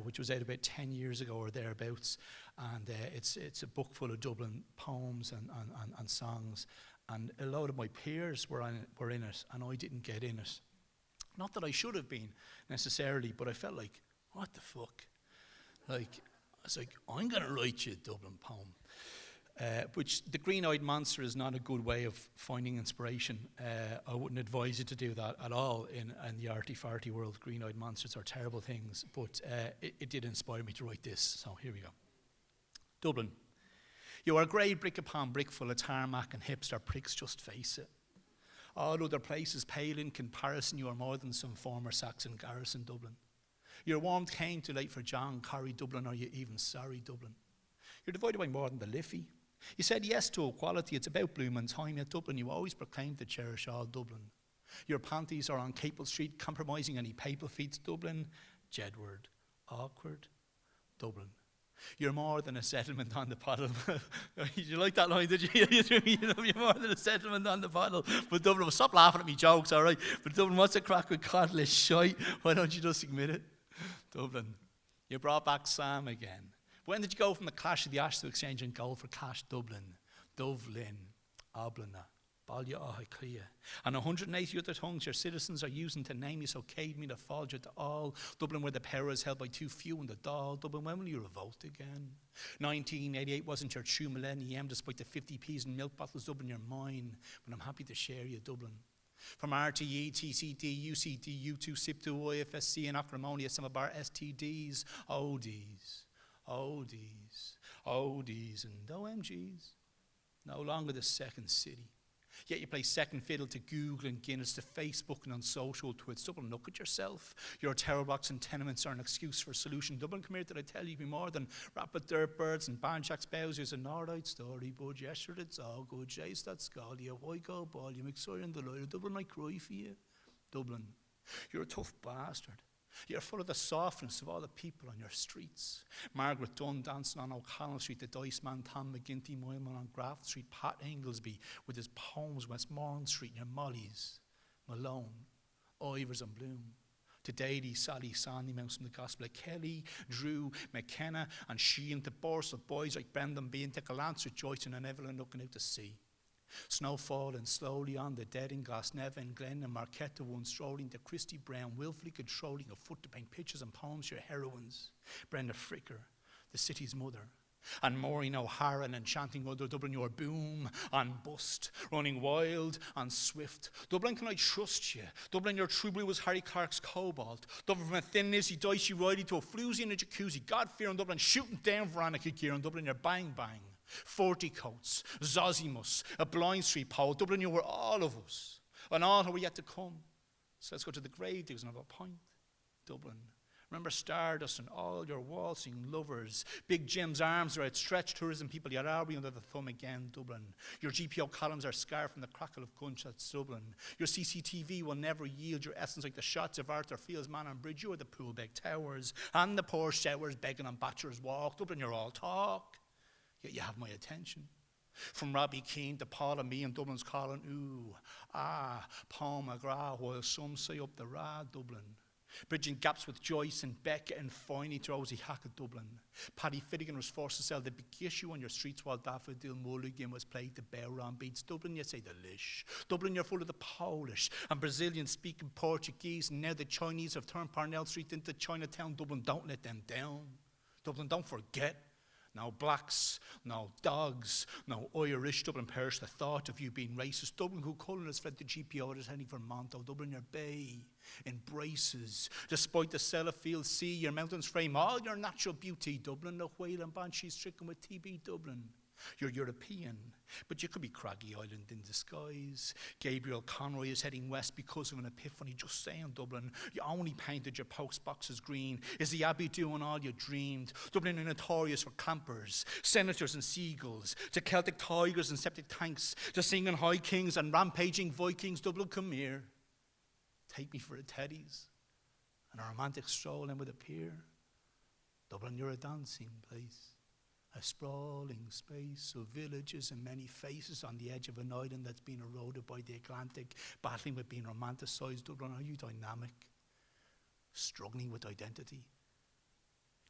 S4: which was out about 10 years ago or thereabouts, and it's a book full of Dublin poems and songs, and a lot of my peers were in it, and I didn't get in it. Not that I should have been necessarily, but I felt like, what the fuck? Like, I was like, I'm gonna write you a Dublin poem. Which the green-eyed monster is not a good way of finding inspiration. I wouldn't advise you to do that at all in the arty-farty world. Green-eyed monsters are terrible things, but it did inspire me to write this, so here we go. Dublin. You are grey brick upon brick full of tarmac and hipster pricks, just face it. All other places pale in comparison, you are more than some former Saxon garrison Dublin. Your warmth came too late for John, Corrie, Dublin, or you even sorry Dublin. You're divided by more than the Liffey. You said yes to equality, it's about bloom and time, yet Dublin, you always proclaimed to cherish all Dublin. Your panties are on Capel Street, compromising any papal feats, Dublin. Jedward, awkward, Dublin. You're more than a settlement on the bottle. Did you like that line, did you? You're more than a settlement on the bottle. But Dublin, well, stop laughing at me jokes, all right? But Dublin, what's the crack with codless shite? Why don't you just admit it? Dublin, you brought back Sam again. When did you go from the clash of the Ash to exchange in gold for cash? Dublin, Oblina, Ballia Ahiclia. And 180 other tongues your citizens are using to name you, so cave me to fall you to all. Dublin, where the power is held by too few in the Dáil. Dublin, when will you revolt again? 1988 wasn't your true millennium, despite the 50p's and milk bottles. Dublin, you're mine, but I'm happy to share you, Dublin. From RTE, TCD, UCD, U2, SIP2, IFSC, and acrimonious, some of our STDs, ODs, and OMGs. No longer the second city. Yet you play second fiddle to Google and Guinness, to Facebook and on social twits. Dublin, look at yourself. Your terror blocks and tenements are an excuse for a solution. Dublin, come here, did I tell you be more than rapid dirt birds and banjacks, bowsers, and alright story, but yes, sure, it's all good. Jace, that's Scalia, why go ball, you McSoy and the lawyer. Dublin, I cry for you. Dublin, you're a tough bastard. You're full of the softness of all the people on your streets. Margaret Dunn dancing on O'Connell Street, the Dice Man, Tom McGinty, Moyman on Graft Street, Pat Inglesby with his poems, Westmoreland Street, your Mollies, Malone, Ivers and Bloom. To Dadey, Sally, Sandy Mouse from the Gospel of Kelly, Drew, McKenna, and Sheila, the burst of boys like Brendan Bean, take a lance with Joyce and Evelyn looking out to sea. Snow falling slowly on the dead in Glasnevin, Glen and Marquetta, one strolling to Christy Brown, willfully controlling a foot to paint pictures and poems, your heroines. Brenda Fricker, the city's mother. And Maureen O'Hara, an enchanting mother. Dublin, your boom and bust, running wild and swift. Dublin, can I trust you? Dublin, your true blue was Harry Clark's cobalt. Dublin, from a thin Lizzie Dicey Riley to a floozy in a jacuzzi. God-fearing Dublin, shooting down Veronica Kieran. Dublin, your bang bang. 40 coats, Zosimus, a blind street pole. Dublin, you were all of us, and all who were yet to come. So let's go to the grave diggers and have a pint. Dublin, remember Stardust and all your waltzing lovers. Big Jim's arms are outstretched, tourism people, yet are we under the thumb again, Dublin. Your GPO columns are scarred from the crackle of gunshots, Dublin. Your CCTV will never yield your essence like the shots of Arthur Field's Man on Bridge. You are the Poolbeg Towers and the poor showers begging on Bachelor's Walk. Dublin, you're all talk. Yet you have my attention. From Robbie Keane to Paul and me and Dublin's calling, ooh, Paul McGrath, while some say up the Ra, Dublin. Bridging gaps with Joyce and Becca and finally to Rosie Hackett, Dublin. Paddy Finnegan was forced to sell the big issue on your streets while Daffodil Mulligan was played to Bowron beats. Dublin, you say the lish. Dublin, you're full of the Polish and Brazilian speaking Portuguese, and now the Chinese have turned Parnell Street into Chinatown. Dublin, don't let them down. Dublin, don't forget. No blacks, no dogs, no Irish. Dublin perish the thought of you being racist. Dublin, who Cullen has fled the GPO, is heading for Monto. Dublin, your bay embraces. Despite the Sellafield Sea, your mountains frame all your natural beauty. Dublin, the whale and banshee stricken with TB. Dublin, you're European, but you could be Craggy Island in disguise. Gabriel Conroy is heading west because of an epiphany. Just saying, Dublin, you only painted your post boxes green. Is the Abbey doing all you dreamed? Dublin are notorious for clampers, senators and seagulls, to Celtic tigers and septic tanks, to singing high kings and rampaging Vikings. Dublin, come here. Take me for a teddies and a romantic stroll in with a pier. Dublin, you're a dancing place. A sprawling space of villages and many faces on the edge of an island that's been eroded by the Atlantic, battling with being romanticized. Dublin, are you dynamic? Struggling with identity?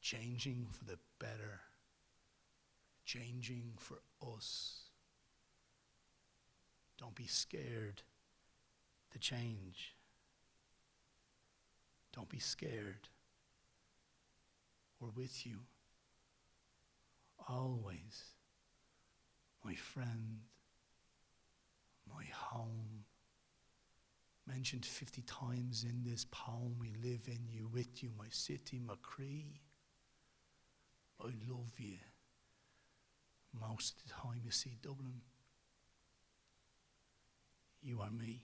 S4: Changing for the better? Changing for us? Don't be scared to change. Don't be scared. We're with you. Always, my friend, my home. Mentioned 50 times in this poem, we live in you, with you, my city, my Cree. I love you, most of the time you see Dublin, you are me.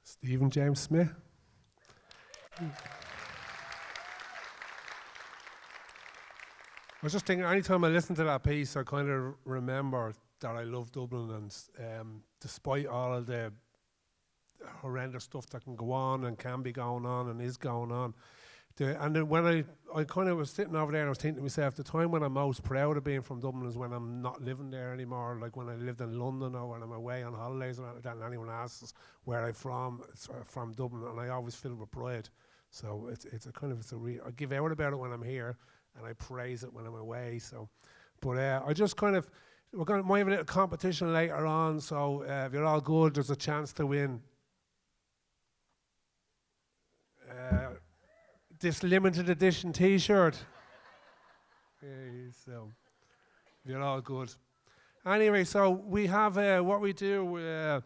S2: Stephen James Smith. I was just thinking, anytime I listen to that piece, I kind of remember that I love Dublin, and despite all of the horrendous stuff that can go on and can be going on and is going on, and then when I kind of was sitting over there and I was thinking to myself, the time when I'm most proud of being from Dublin is when I'm not living there anymore, like when I lived in London or when I'm away on holidays or that, and anyone asks where I'm from, it's from Dublin, and I always feel with pride. So I give out about it when I'm here, and I praise it when I'm away. So, but I just kind of, might have a little competition later on, so if you're all good, there's a chance to win this limited edition T-shirt. So, if you're all good. Anyway, so we have what we do,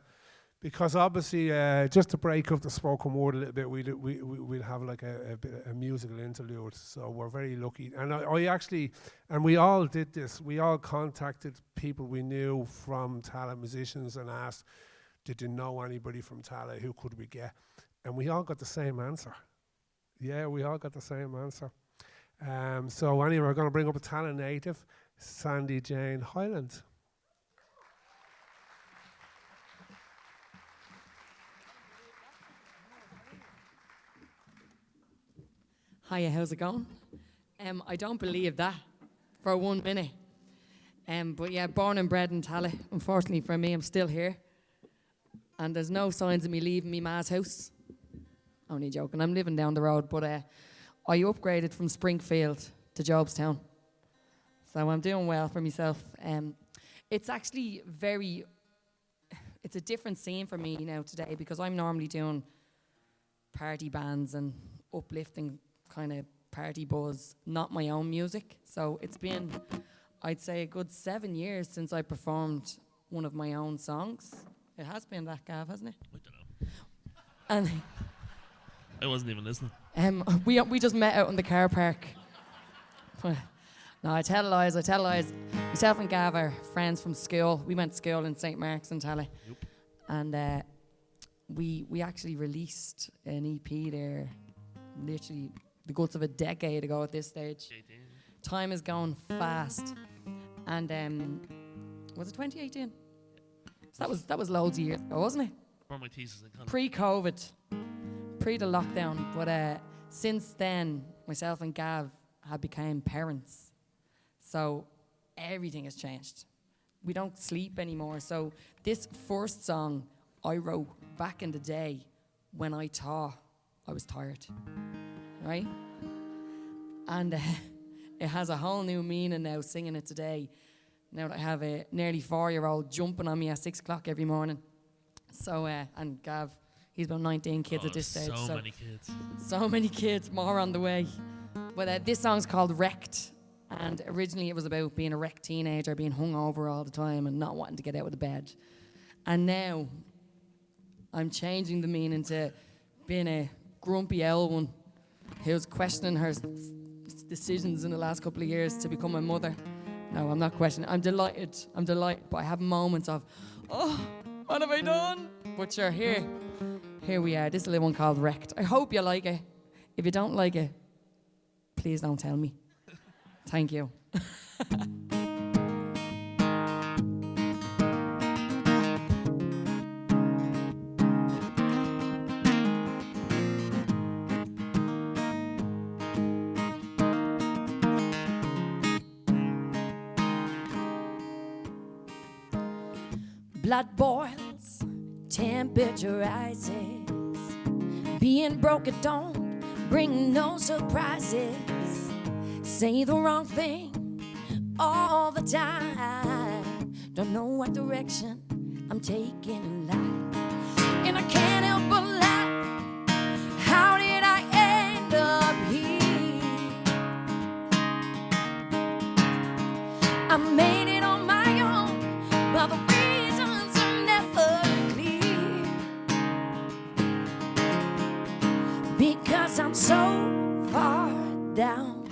S2: because obviously, just to break up the spoken word a little bit, we'd have like a musical interlude. So we're very lucky. And I actually, and we all did this, we all contacted people we knew from Tallaght, musicians, and asked, did you know anybody from Tallaght? Who could we get? And we all got the same answer. Yeah, we all got the same answer. So anyway, we're going to bring up a Tallaght native, Sandii Jane Highland.
S5: Hiya, how's it going? I don't believe that for 1 minute. But yeah, born and bred in Tallaght. Unfortunately for me, I'm still here. And there's no signs of me leaving me ma's house. Only joking, I'm living down the road. But I upgraded from Springfield to Jobstown. So I'm doing well for myself. It's actually it's a different scene for me now today, because I'm normally doing party bands and uplifting kind of party buzz, not my own music. So it's been, I'd say, a good 7 years since I performed one of my own songs. It has been that, Gav, hasn't it?
S6: I don't know.
S5: And
S6: I wasn't even listening.
S5: we just met out in the car park. No, I tell lies. Myself and Gav are friends from school. We went to school in St. Mark's in Tallaght.
S6: Yep.
S5: And we actually released an EP there, literally the guts of a decade ago at this stage. Time is going fast. And was it 2018? So that was loads of years ago, wasn't it?
S6: For my thesis in college.
S5: Pre-COVID, pre the lockdown. But since then, myself and Gav have become parents. So everything has changed. We don't sleep anymore. So this first song I wrote back in the day when I thought I was tired, right? And it has a whole new meaning now, singing it today, now that I have a nearly 4-year-old jumping on me at 6 o'clock every morning. So, and Gav, he's about 19 kids at this stage.
S6: So many kids.
S5: So many kids, more on the way. But this song's called Wrecked. And originally it was about being a wrecked teenager, being hungover all the time and not wanting to get out of the bed. And now I'm changing the meaning to being a grumpy old one who's questioning her decisions in the last couple of years to become a mother. No, I'm not questioning. I'm delighted, but I have moments of, oh, what have I done? But sure, here we are. This little one called Wrecked. I hope you like it. If you don't like it, please don't tell me. Thank you.
S7: Blood boils, temperature rises. Being broke, it don't bring no surprises. Say the wrong thing all the time. Don't know what direction I'm taking in life, and I can't help but laugh. How did I end up because I'm so far down.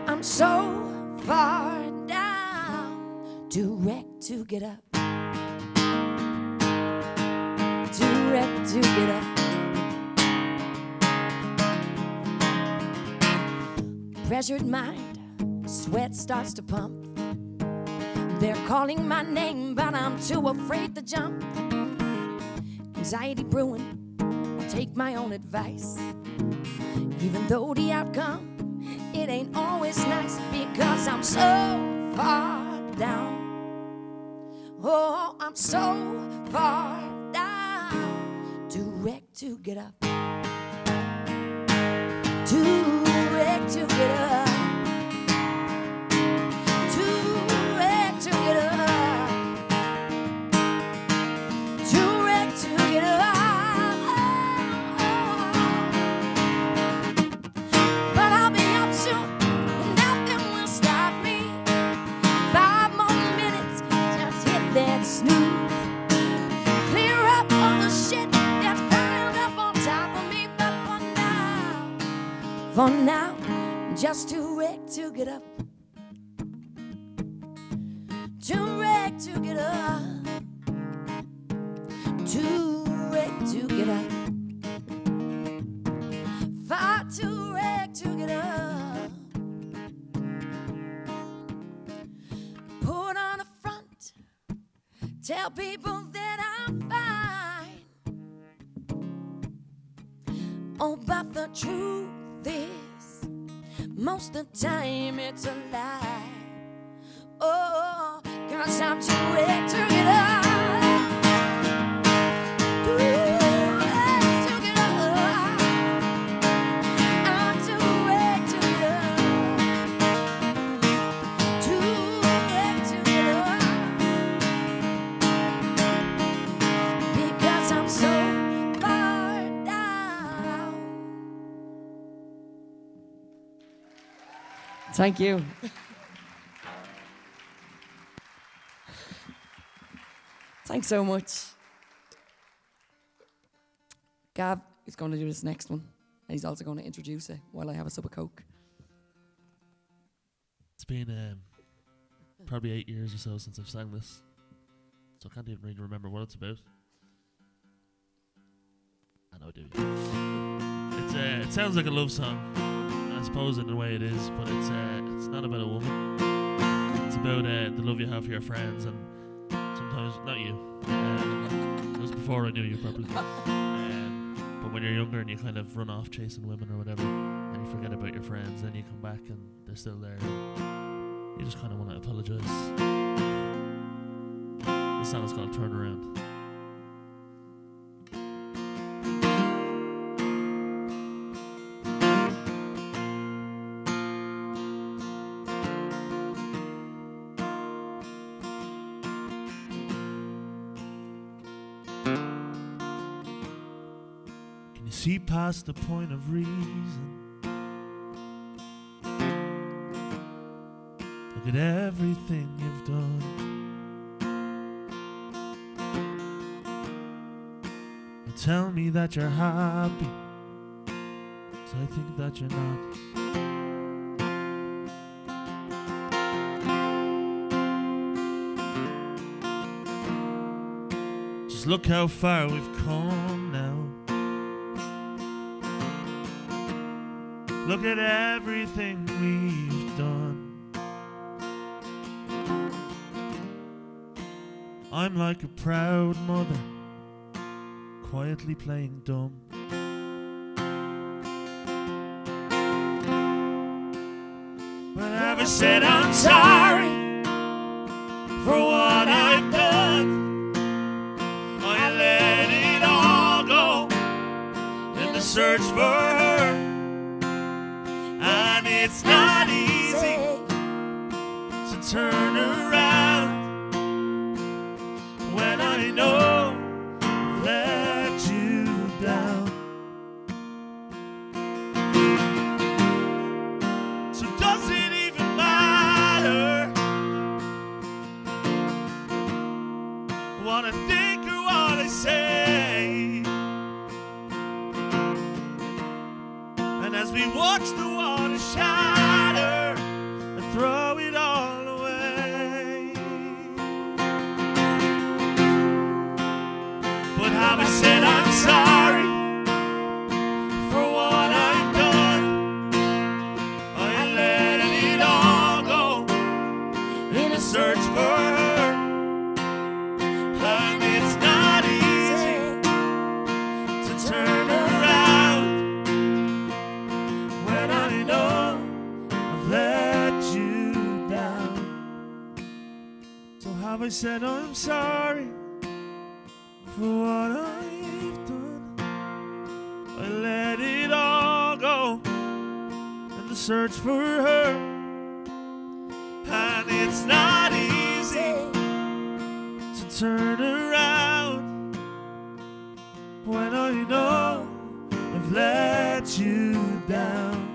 S7: I'm so far down. Too wrecked to get up. Too wrecked to get up. Pressured mind, sweat starts to pump. They're calling my name, but I'm too afraid to jump. Anxiety brewing, I take my own advice. Even though the outcome, it ain't always nice, because I'm so far down. Oh, I'm so far down. Too wrecked to get up. Too wrecked to get up. Too wrecked to get up. Too wrecked to get up. But I'll be up soon, and nothing will stop me. 5 more minutes, just hit that snooze. Clear up all the shit that's piled up on top of me. But for now, just too wrecked to get up. Too wrecked to get up. Too wrecked to get up. Far too wrecked to get up. Put on a front, tell people that I'm fine. Oh, but the truth is, most of the time it's a lie. Oh, 'cause I'm too wrecked to get up. Too wrecked to get up. I'm too wrecked to get up. Too wrecked to get up. Because I'm so far down.
S5: Thank you. Thanks so much. Gav is going to do this next one, and he's also going to introduce it while I have a sip of Coke.
S6: It's been probably 8 years or so since I've sang this, so I can't even really remember what it's about. I know I do. It sounds like a love song, I suppose in a way it is, but it's not about a woman. It's about the love you have for your friends, and sometimes not you. It was before I knew you properly. But when you're younger and you kind of run off chasing women or whatever, and you forget about your friends, then you come back and they're still there. You just kind of want to apologise. This song is called Turn Around. See past the point of reason. Look at everything you've done. You tell me that you're happy, so I think that you're not. Just look how far we've come now. Look at everything we've done. I'm like a proud mother, quietly playing dumb. Whenever said I'm sorry for what I've done, I let it all go in the search for her. And it's not easy to turn around when I know I've let you down. So does it even matter what I think or what I say? we watch the water shatter and throw it all away. But have I said I'm sorry for what I've done? I let it all go in a search for her, and it's not easy to turn around when I know I've let you down. So have I said I'm sorry for what I've done? I let it all go in the search for her, and it's not easy to turn around when I know I've let you down.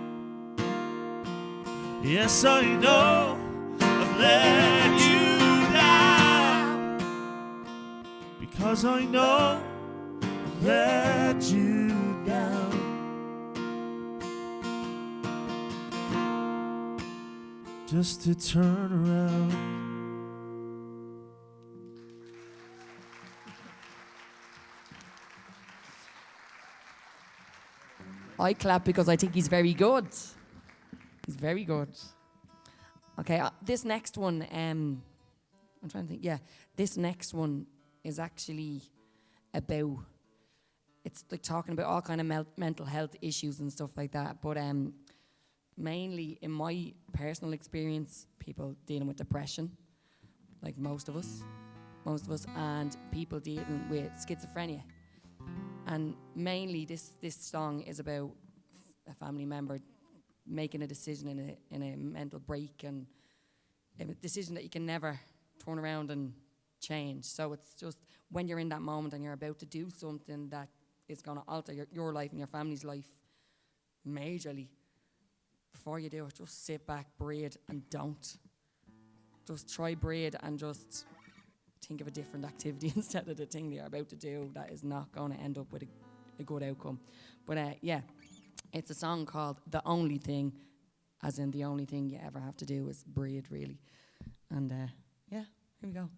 S6: Yes, I know I've let you down, because I know I've let you down. Just to turn around.
S5: I clap because I think he's very good. He's very good. Okay, this next one, I'm trying to think. Yeah, this next one is actually about, it's like talking about all kind of mental health issues and stuff like that. But mainly in my personal experience, people dealing with depression, like most of us, and people dealing with schizophrenia. And mainly this song is about a family member making a decision in a mental break, and a decision that you can never turn around and change. So it's just when you're in that moment and you're about to do something that is going to alter your life and your family's life majorly, before you do it, just sit back, breathe, and don't. Just try breathe and just think of a different activity instead of the thing that you're about to do that is not going to end up with a good outcome. But yeah, it's a song called The Only Thing, as in the only thing you ever have to do is breathe, really. And yeah, here we go.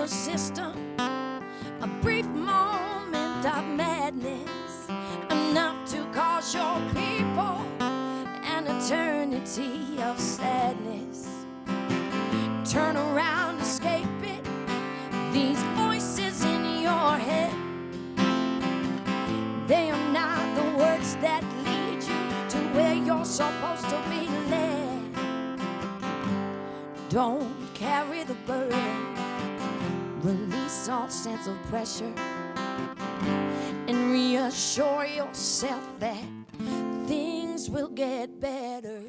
S7: System, a brief moment of madness, enough to cause your people an eternity of sadness. Turn around, escape it, these voices in your head, they are not the words that lead you to where you're supposed to be led. Don't carry the burden, release all sense of pressure, and reassure yourself that things will get better.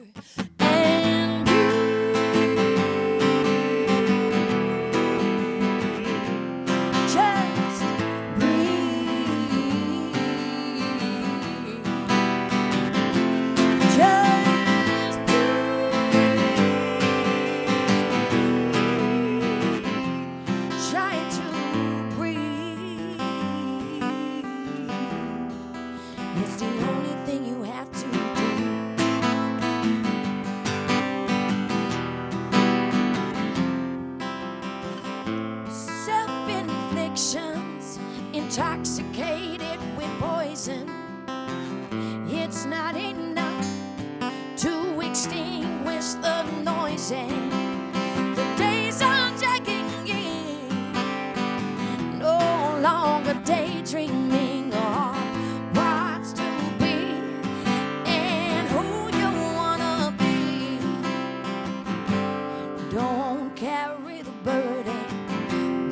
S7: And just breathe. Just try to breathe. It's the only thing you have to do. Self-inflictions, intoxicated with poison. It's not enough to extinguish the noise, and the days are dragging in. No longer daydreaming of what's to be and who you wanna be. Don't carry the burden,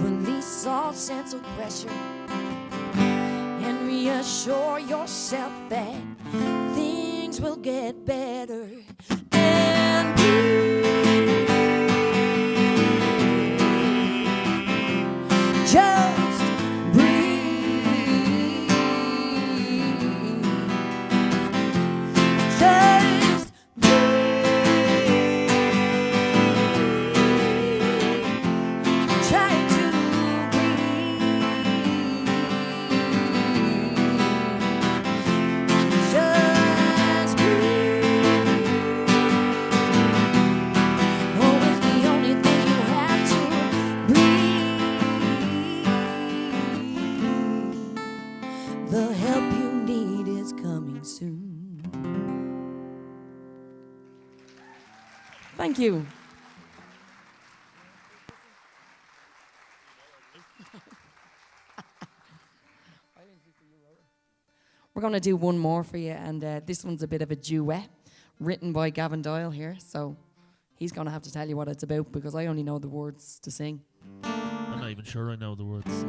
S7: release all sense of pressure, and reassure yourself that things will get better. And just breathe. The help you need is coming soon.
S5: Thank you. We're going to do one more for you, and this one's a bit of a duet written by Gavin Doyle here, so he's going to have to tell you what it's about because I only know the words to sing.
S6: I'm not even sure I know the words.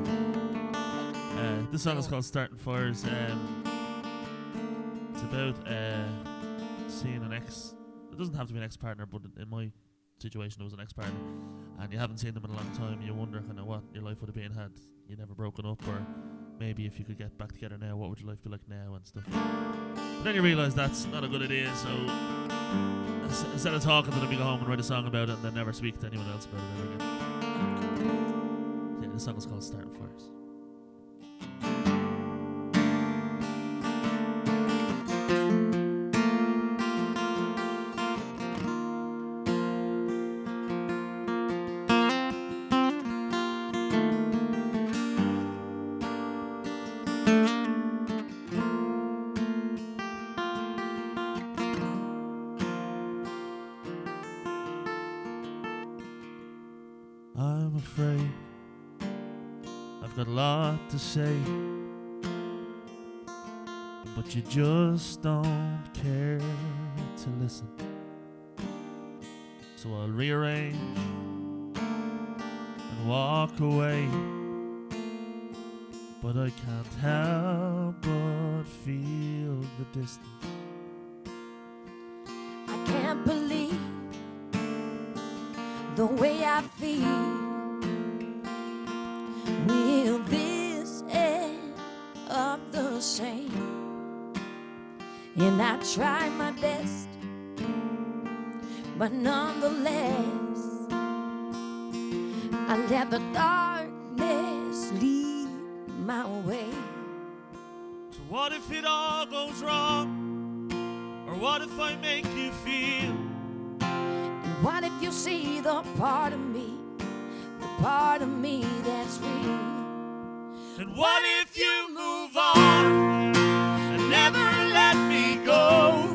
S6: This song is called Starting Fires. It's about seeing an ex. It doesn't have to be an ex-partner, but in my situation it was an ex-partner, and you haven't seen them in a long time. You wonder kind of what your life would have been had you never broken up, or maybe if you could get back together now, what would your life be like now and stuff. But then you realise that's not a good idea, so instead of talking to them, you go home and write a song about it and then never speak to anyone else about it ever again. Yeah, the song is called Starting Fires. I'm afraid I've got a lot to say, but you just don't care to listen. So I'll rearrange and walk away, but I can't help but feel the distance.
S7: I can't believe the way I feel. Will this end up the same? And I try my best, but nonetheless I let the darkness lead my way.
S6: So what if it all goes wrong? Or what if I make you feel?
S7: And what if you see the part of me that's real?
S6: And what if you move on and never let me go?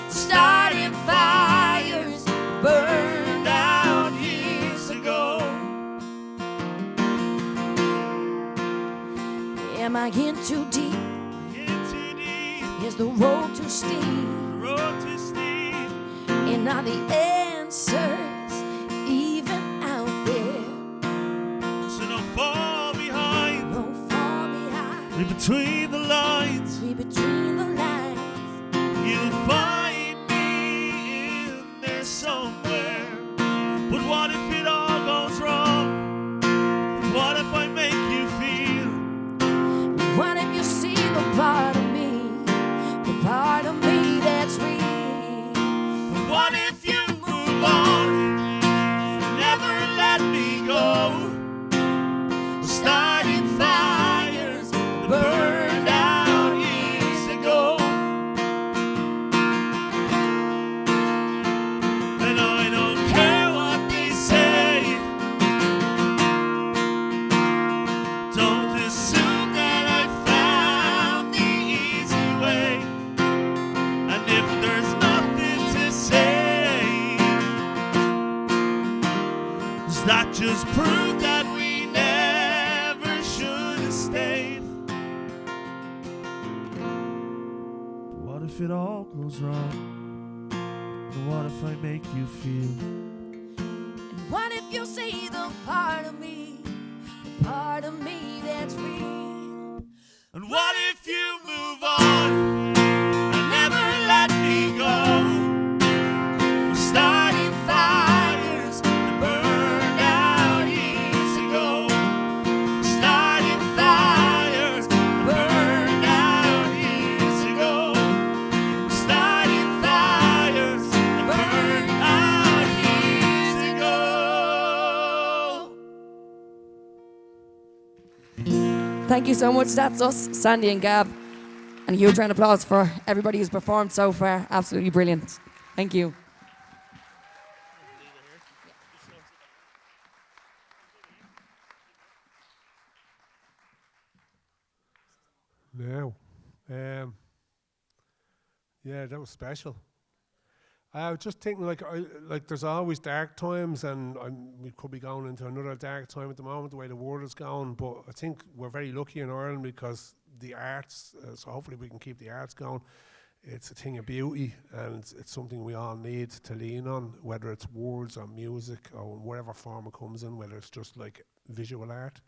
S7: Starting fires burned out
S6: years ago.
S7: Am I in too deep?
S6: In too deep,
S7: Is the road too steep?
S6: the road too steep.
S7: And are the answers even out there?
S6: So don't fall behind.
S7: No far behind.
S6: Read between the lines.
S7: Read between the lines.
S6: You'll find me in there somewhere. But what if it all goes wrong? What if I make you feel?
S7: What if you see the part of me that's real?
S6: What if you move on, never let me go? Starting fires that burned out years ago. And I don't care what they say. Don't assume that I found the easy way. And if there's nothing to say, does that just prove that we never should have stayed? But what if it all goes wrong? And what if I make you feel?
S7: And what if you see the part of me that's real?
S6: And what if you move on and never let me go? We're starting fires that burned out years ago. Starting fires that burned out years ago. Starting fires that burned out years ago.
S5: Thank you so much. That's us, Sandii and Gab. And a huge round of applause for everybody who's performed so far. Absolutely brilliant. Thank you.
S2: now. Yeah, that was special. I was just thinking, like there's always dark times, and we could be going into another dark time at the moment, the way the world is going. But I think we're very lucky in Ireland because the arts. So hopefully we can keep the arts going. It's a thing of beauty, and it's something we all need to lean on, whether it's words or music or whatever form it comes in, whether it's just like visual art.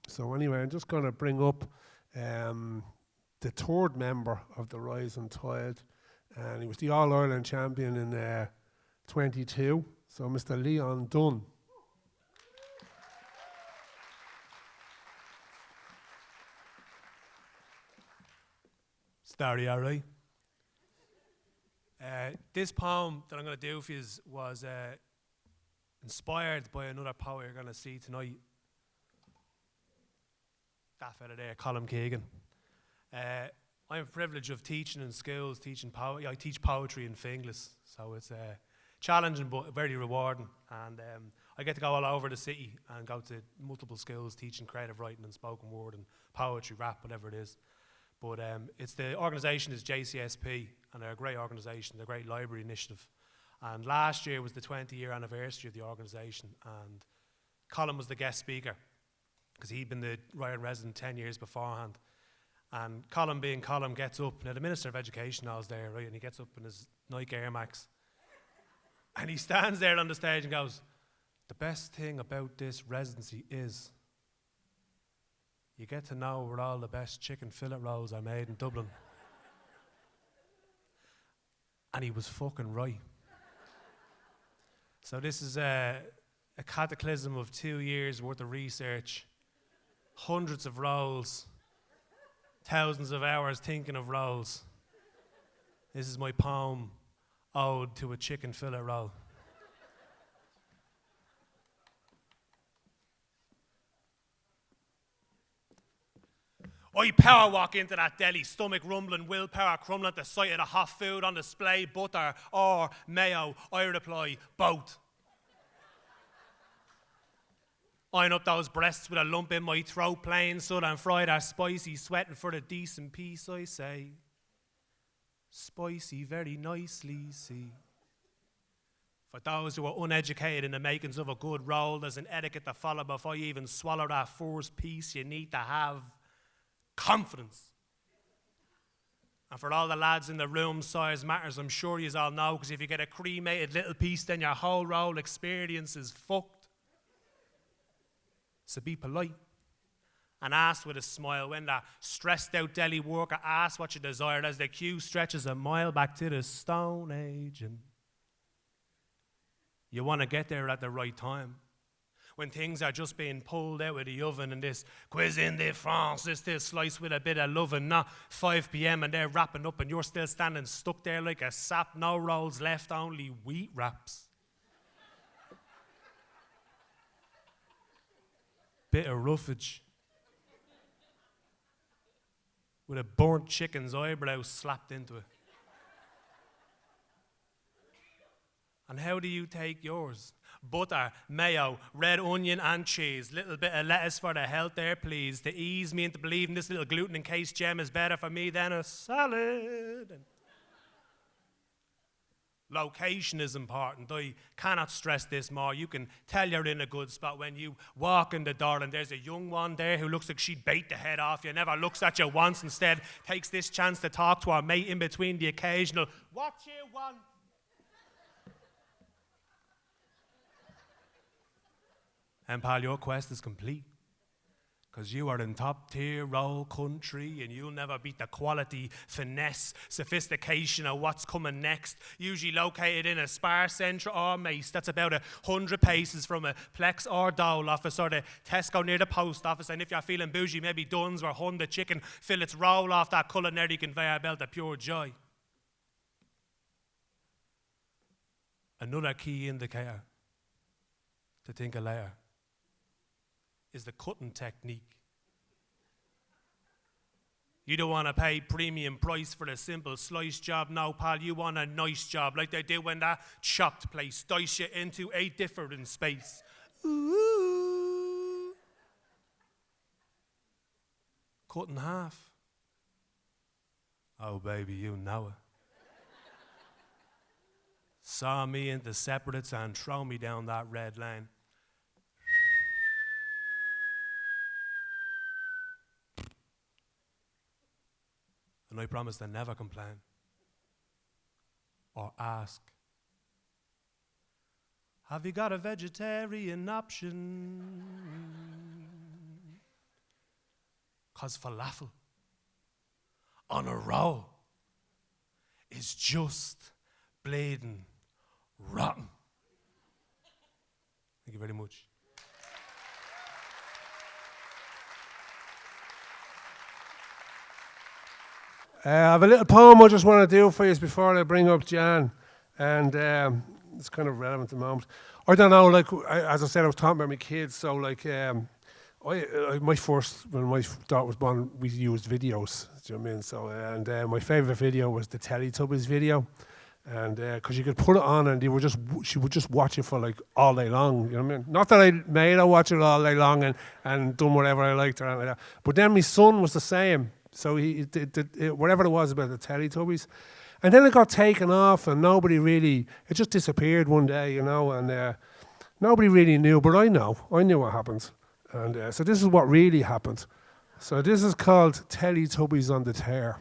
S2: So anyway, I'm just going to bring up the third member of the Rising Tide, and he was the All-Ireland champion in 22, so Mr. Leon Dunn.
S8: Starry, all right. This poem that I'm going to do for you was inspired by another poet you're going to see tonight. That fella there, Colm Keegan. I have the privilege of teaching in schools, teaching poetry. I teach poetry in Finglas, so it's challenging but very rewarding. And I get to go all over the city and go to multiple schools teaching creative writing and spoken word and poetry, rap, whatever it is. But the organisation is JCSP, and they're a great organisation, they're a great library initiative. And last year was the 20-year anniversary of the organisation, and Colm was the guest speaker, because he'd been the Ryder resident 10 years beforehand. And Colm, being Colm, gets up, now the Minister of Education now is there, right, and he gets up in his Nike Air Max, and he stands there on the stage and goes, "The best thing about this residency is you get to know where all the best chicken fillet rolls are made in Dublin." And he was fucking right. So this is a cataclysm of 2 years worth of research, hundreds of rolls, thousands of hours thinking of rolls. This is my poem, Ode to a Chicken Fillet Roll. I power walk into that deli, stomach rumbling, willpower crumbling at the sight of the hot food on display, butter or mayo. I reply, both. Eyeing up those breasts with a lump in my throat, plain southern fried or spicy, sweating for the decent piece, I say. Spicy very nicely, see. For those who are uneducated in the makings of a good roll, there's an etiquette to follow before you even swallow that first piece. You need to have confidence. And for all the lads in the room, size matters, I'm sure you all know, because if you get a cremated little piece, then your whole roll experience is fucked. So be polite and ask with a smile when that stressed out deli worker asks what you desire as the queue stretches a mile back to the Stone Age. And you want to get there at the right time, when things are just being pulled out of the oven and this cuisine de France is still sliced with a bit of loving, not 5 p.m. and they're wrapping up and you're still standing stuck there like a sap, no rolls left, only wheat wraps. Bit of roughage with a burnt chicken's eyebrow slapped into it. And how do you take yours? Butter, mayo, red onion and cheese. Little bit of lettuce for the health there, please, to ease me into believing this little gluten-encased gem is better for me than a salad. And location is important. I cannot stress this more. You can tell you're in a good spot when you walk in the door and there's a young one there who looks like she'd bait the head off you, never looks at you once, instead takes this chance to talk to her mate in between the occasional, "What you want?" And pal, your quest is complete, because you are in top tier roll country and you'll never beat the quality, finesse, sophistication of what's coming next. Usually located in a sparse centre or mace that's about 100 paces from a Plex or Dole office or the Tesco near the post office. And if you're feeling bougie, maybe Dunn's or Honda chicken fillets roll off that culinary conveyor belt of pure joy. Another key indicator to think of later is the cutting technique. You don't want to pay premium price for a simple slice job, no pal, you want a nice job like they do when that chopped place dice you into a different space. Ooh. cut in half. Oh, baby, you know it. Saw me into separates and throw me down that red lane. And I promised I'd never complain or ask, have you got a vegetarian option? 'Cause falafel on a roll is just bleeding rotten. Thank you very much.
S2: I have a little poem I just want to do for you before I bring up Jan, and it's kind of relevant at the moment. I don't know, like, as I said, I was talking about my kids, so like, my first, when my daughter was born, we used videos, do you know what I mean? So, and my favourite video was the Teletubbies video, and because you could put it on and she would just watch it for like all day long, you know what I mean? Not that I made her watch it all day long and done whatever I liked or anything like that, but then my son was the same. So he did whatever it was about the Teletubbies. And then it got taken off and nobody really, it just disappeared one day, you know, and nobody really knew, but I knew what happened. And so this is what really happened. So this is called Teletubbies on the Tear.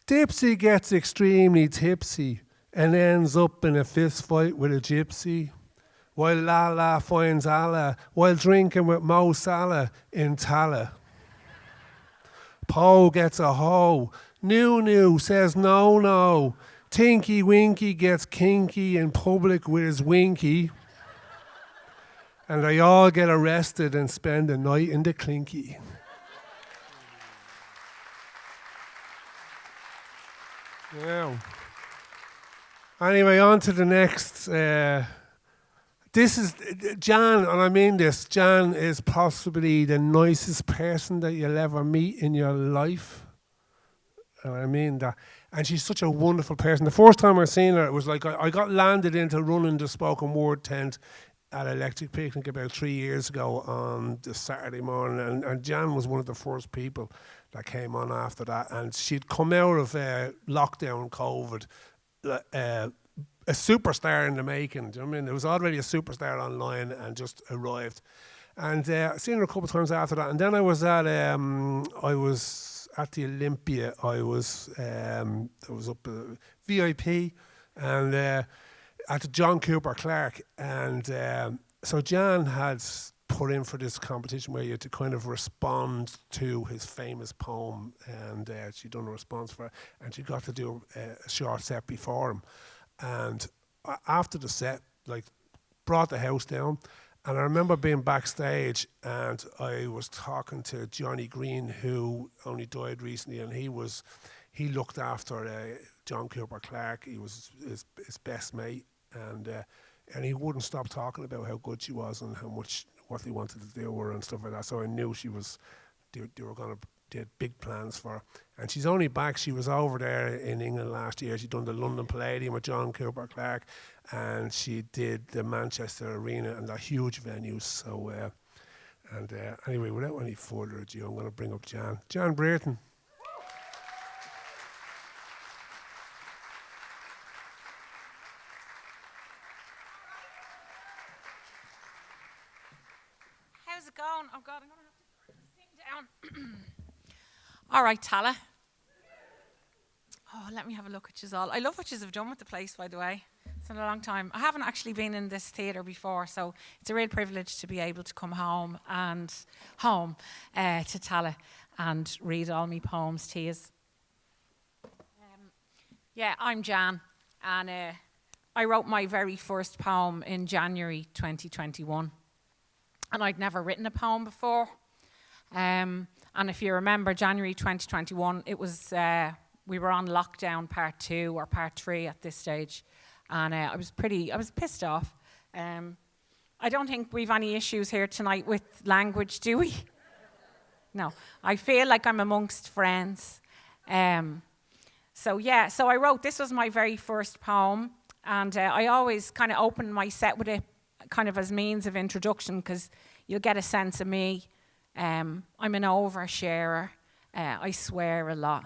S2: Dipsy gets extremely tipsy and ends up in a fist fight with a gypsy, while Lala finds Allah while drinking with Mo Salah in Tallaght. Poe gets a hoe. New says no. Tinky Winky gets kinky in public with his winky. And they all get arrested and spend the night in the clinky. Yeah. Anyway, on to the next. This is Jan, and I mean this. Jan is possibly the nicest person that you'll ever meet in your life. And I mean that. And she's such a wonderful person. The first time I seen her, it was like I got landed into running the spoken word tent at Electric Picnic about 3 years ago on the Saturday morning. And Jan was one of the first people that came on after that. And she'd come out of lockdown, COVID, a superstar in the making. Do you know what I mean? There was already a superstar online and just arrived. And I seen her a couple of times after that. And then I was at the Olympia. I was up VIP and at the John Cooper Clarke. And so Jan had put in for this competition where you had to kind of respond to his famous poem. And she'd done a response for it. And she got to do a short set before him. And after the set, like, brought the house down. And I remember being backstage and I was talking to Johnny Green, who only died recently, and he looked after John Cooper Clarke. He was his best mate, and he wouldn't stop talking about how good she was and what they wanted to do with her and stuff like that. So I knew they were going to. They had big plans for her. And she's only back. She was over there in England last year. She'd done the London Palladium with John Cooper Clarke, and she did the Manchester Arena and the huge venues. So, anyway, without any further ado, I'm going to bring up Jan. Jan Brierton.
S9: How's it going? Oh God, I'm going to have to put this thing down. All right, Tallaght. Oh, let me have a look at you all. I love what you have done with the place, by the way. It's been a long time. I haven't actually been in this theatre before, so it's a real privilege to be able to come home to Tallaght and read all my poems to you. Yeah, I'm Jan, and I wrote my very first poem in January 2021, and I'd never written a poem before. And if you remember, January 2021, it was we were on lockdown part 2 or part 3 at this stage, and I was pissed off. I don't think we've any issues here tonight with language, do we? No, I feel like I'm amongst friends. So I wrote, this was my very first poem, and I always kind of open my set with it kind of as means of introduction, because you'll get a sense of me I'm an oversharer. I swear a lot.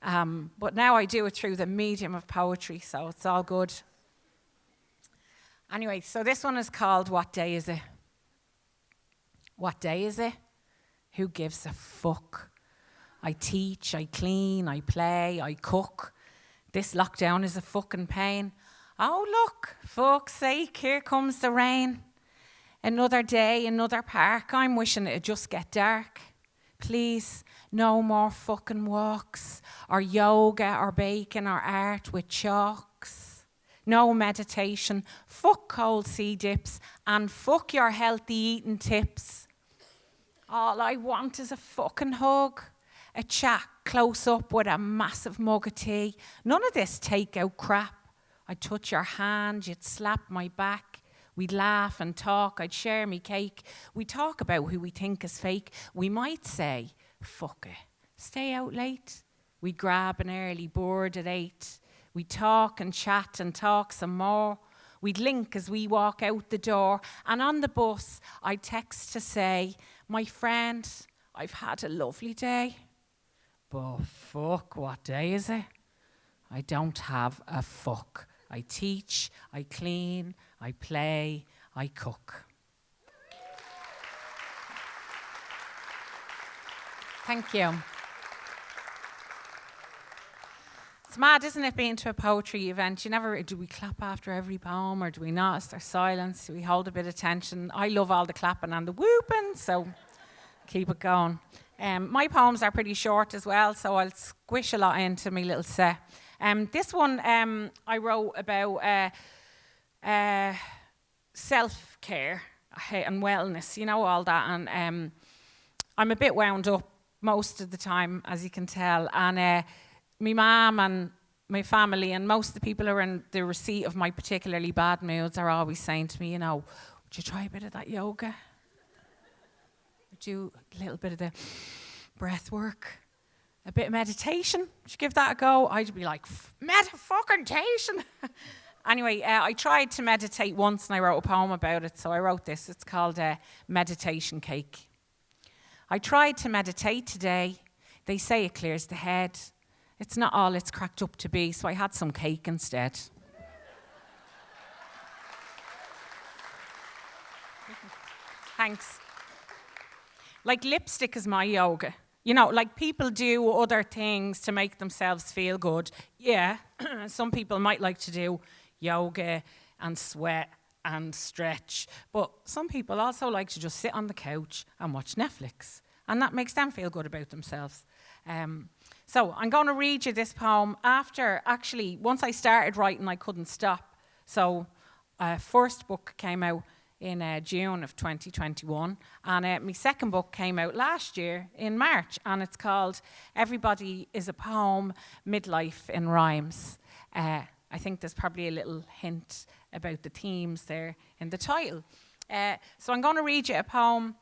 S9: But now I do it through the medium of poetry, so it's all good. Anyway, so this one is called What Day Is It? What day is it? Who gives a fuck? I teach, I clean, I play, I cook. This lockdown is a fucking pain. Oh look, fuck's sake, here comes the rain. Another day, another park. I'm wishing it'd just get dark. Please, no more fucking walks, or yoga, or baking, or art with chalks. No meditation, fuck cold sea dips, and fuck your healthy eating tips. All I want is a fucking hug, a chat close up with a massive mug of tea. None of this takeout crap. I'd touch your hand, you'd slap my back. We'd laugh and talk, I'd share me cake. We'd talk about who we think is fake. We might say, fuck it, stay out late. We'd grab an early board at 8. We'd talk and chat and talk some more. We'd link as we walk out the door. And on the bus, I'd text to say, my friend, I've had a lovely day. But fuck, what day is it? I don't have a fuck. I teach, I clean, I play, I cook. Thank you. It's mad, isn't it, being to a poetry event? Do we clap after every poem, or do we not? Is there silence? Do we hold a bit of tension? I love all the clapping and the whooping, so keep it going. My poems are pretty short as well, so I'll squish a lot into my little set. This one I wrote about self-care and wellness, you know, all that. And I'm a bit wound up most of the time, as you can tell. And my mum and my family and most of the people who are in the receipt of my particularly bad moods are always saying to me, you know, would you try a bit of that yoga? Would you a little bit of the breath work? A bit of meditation? Would you give that a go? I'd be like, meta-fucking-tation. Anyway, I tried to meditate once and I wrote a poem about it, so I wrote this. It's called Meditation Cake. I tried to meditate today. They say it clears the head. It's not all it's cracked up to be, so I had some cake instead. Thanks. Like lipstick is my yoga. You know, like people do other things to make themselves feel good. Yeah, some people might like to do yoga and sweat and stretch, but some people also like to just sit on the couch and watch Netflix, and that makes them feel good about themselves. So I'm going to read you this poem once I started writing, I couldn't stop. So first book came out in June of 2021, and my second book came out last year in March, and it's called Everybody is a Poem, Midlife in Rhymes. I think there's probably a little hint about the themes there in the title. So I'm going to read you a poem.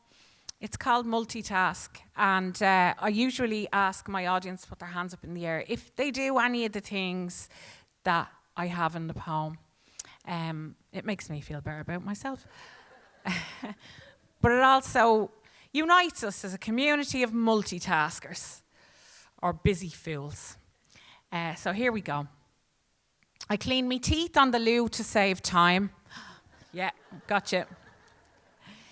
S9: It's called Multitask, and I usually ask my audience to put their hands up in the air if they do any of the things that I have in the poem. It makes me feel better about myself. But it also unites us as a community of multitaskers, or busy fools. So here we go. I clean me teeth on the loo to save time. Yeah, gotcha.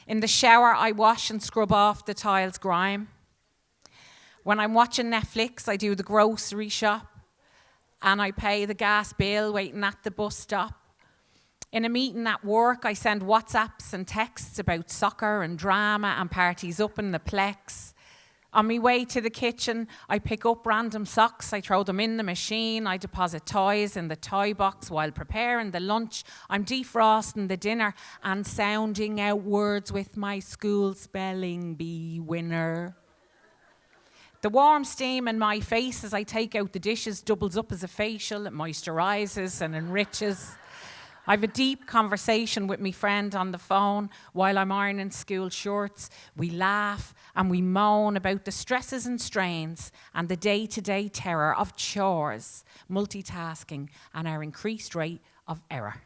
S9: In the shower, I wash and scrub off the tiles grime. When I'm watching Netflix, I do the grocery shop, and I pay the gas bill waiting at the bus stop. In a meeting at work, I send WhatsApps and texts about soccer and drama and parties up in the Plex. On my way to the kitchen, I pick up random socks, I throw them in the machine, I deposit toys in the toy box while preparing the lunch. I'm defrosting the dinner and sounding out words with my school spelling bee winner. The warm steam in my face as I take out the dishes doubles up as a facial. It moisturizes and enriches. I have a deep conversation with my friend on the phone while I'm ironing school shorts. We laugh and we moan about the stresses and strains and the day-to-day terror of chores, multitasking, and our increased rate of error.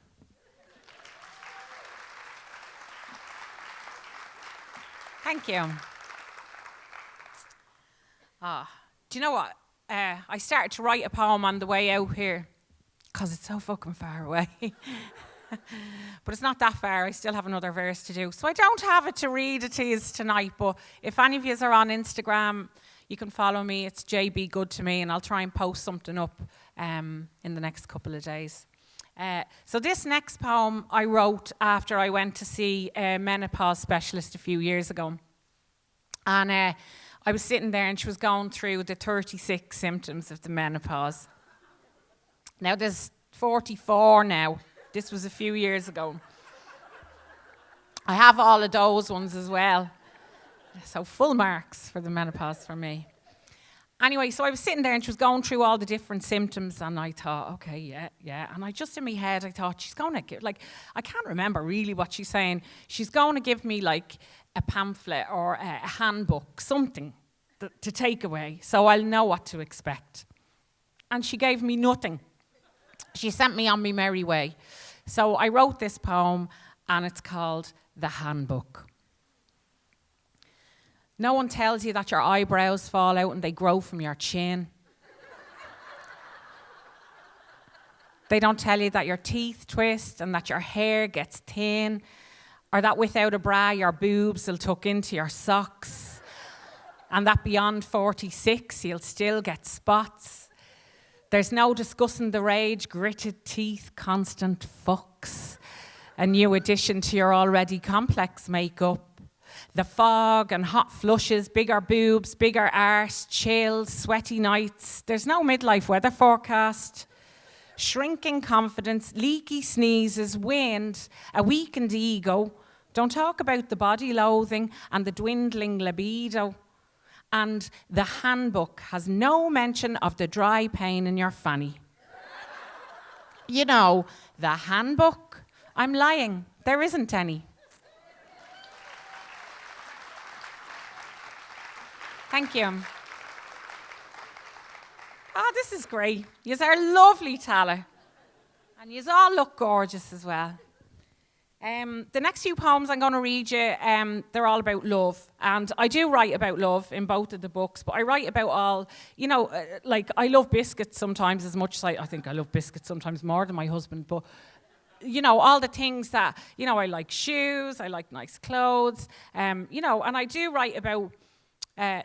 S9: Thank you. Do you know what? I started to write a poem on the way out here because it's so fucking far away. But it's not that far. I still have another verse to do. So I don't have it to read it to you tonight, but if any of you are on Instagram, you can follow me. It's JB Good to Me, and I'll try and post something up in the next couple of days. So this next poem I wrote after I went to see a menopause specialist a few years ago. And I was sitting there and she was going through the 36 symptoms of the menopause. Now there's 44 now. This was a few years ago. I have all of those ones as well. So full marks for the menopause for me. Anyway, so I was sitting there and she was going through all the different symptoms and I thought, okay, yeah. And I just in my head, I thought she's going to give, like, I can't remember really what she's saying. She's going to give me like a pamphlet or a handbook, something to take away so I'll know what to expect. And she gave me nothing. She sent me on my merry way. So I wrote this poem and it's called The Handbook. No one tells you that your eyebrows fall out and they grow from your chin. They don't tell you that your teeth twist and that your hair gets thin, or that without a bra your boobs will tuck into your socks, and that beyond 46 you'll still get spots. There's no discussing the rage, gritted teeth, constant fucks, a new addition to your already complex makeup. The fog and hot flushes, bigger boobs, bigger arse, chills, sweaty nights. There's no midlife weather forecast. Shrinking confidence, leaky sneezes, wind, a weakened ego. Don't talk about the body loathing and the dwindling libido. And the handbook has no mention of the dry pain in your fanny. You know, the handbook? I'm lying. There isn't any. Thank you. This is great. Yous are lovely, Tallaght. And yous all look gorgeous as well. The next few poems I'm going to read you, they're all about love. And I do write about love in both of the books, but I write about all, like I love biscuits sometimes as much as I think I love biscuits sometimes more than my husband, but all the things that, I like shoes, I like nice clothes, and I do write about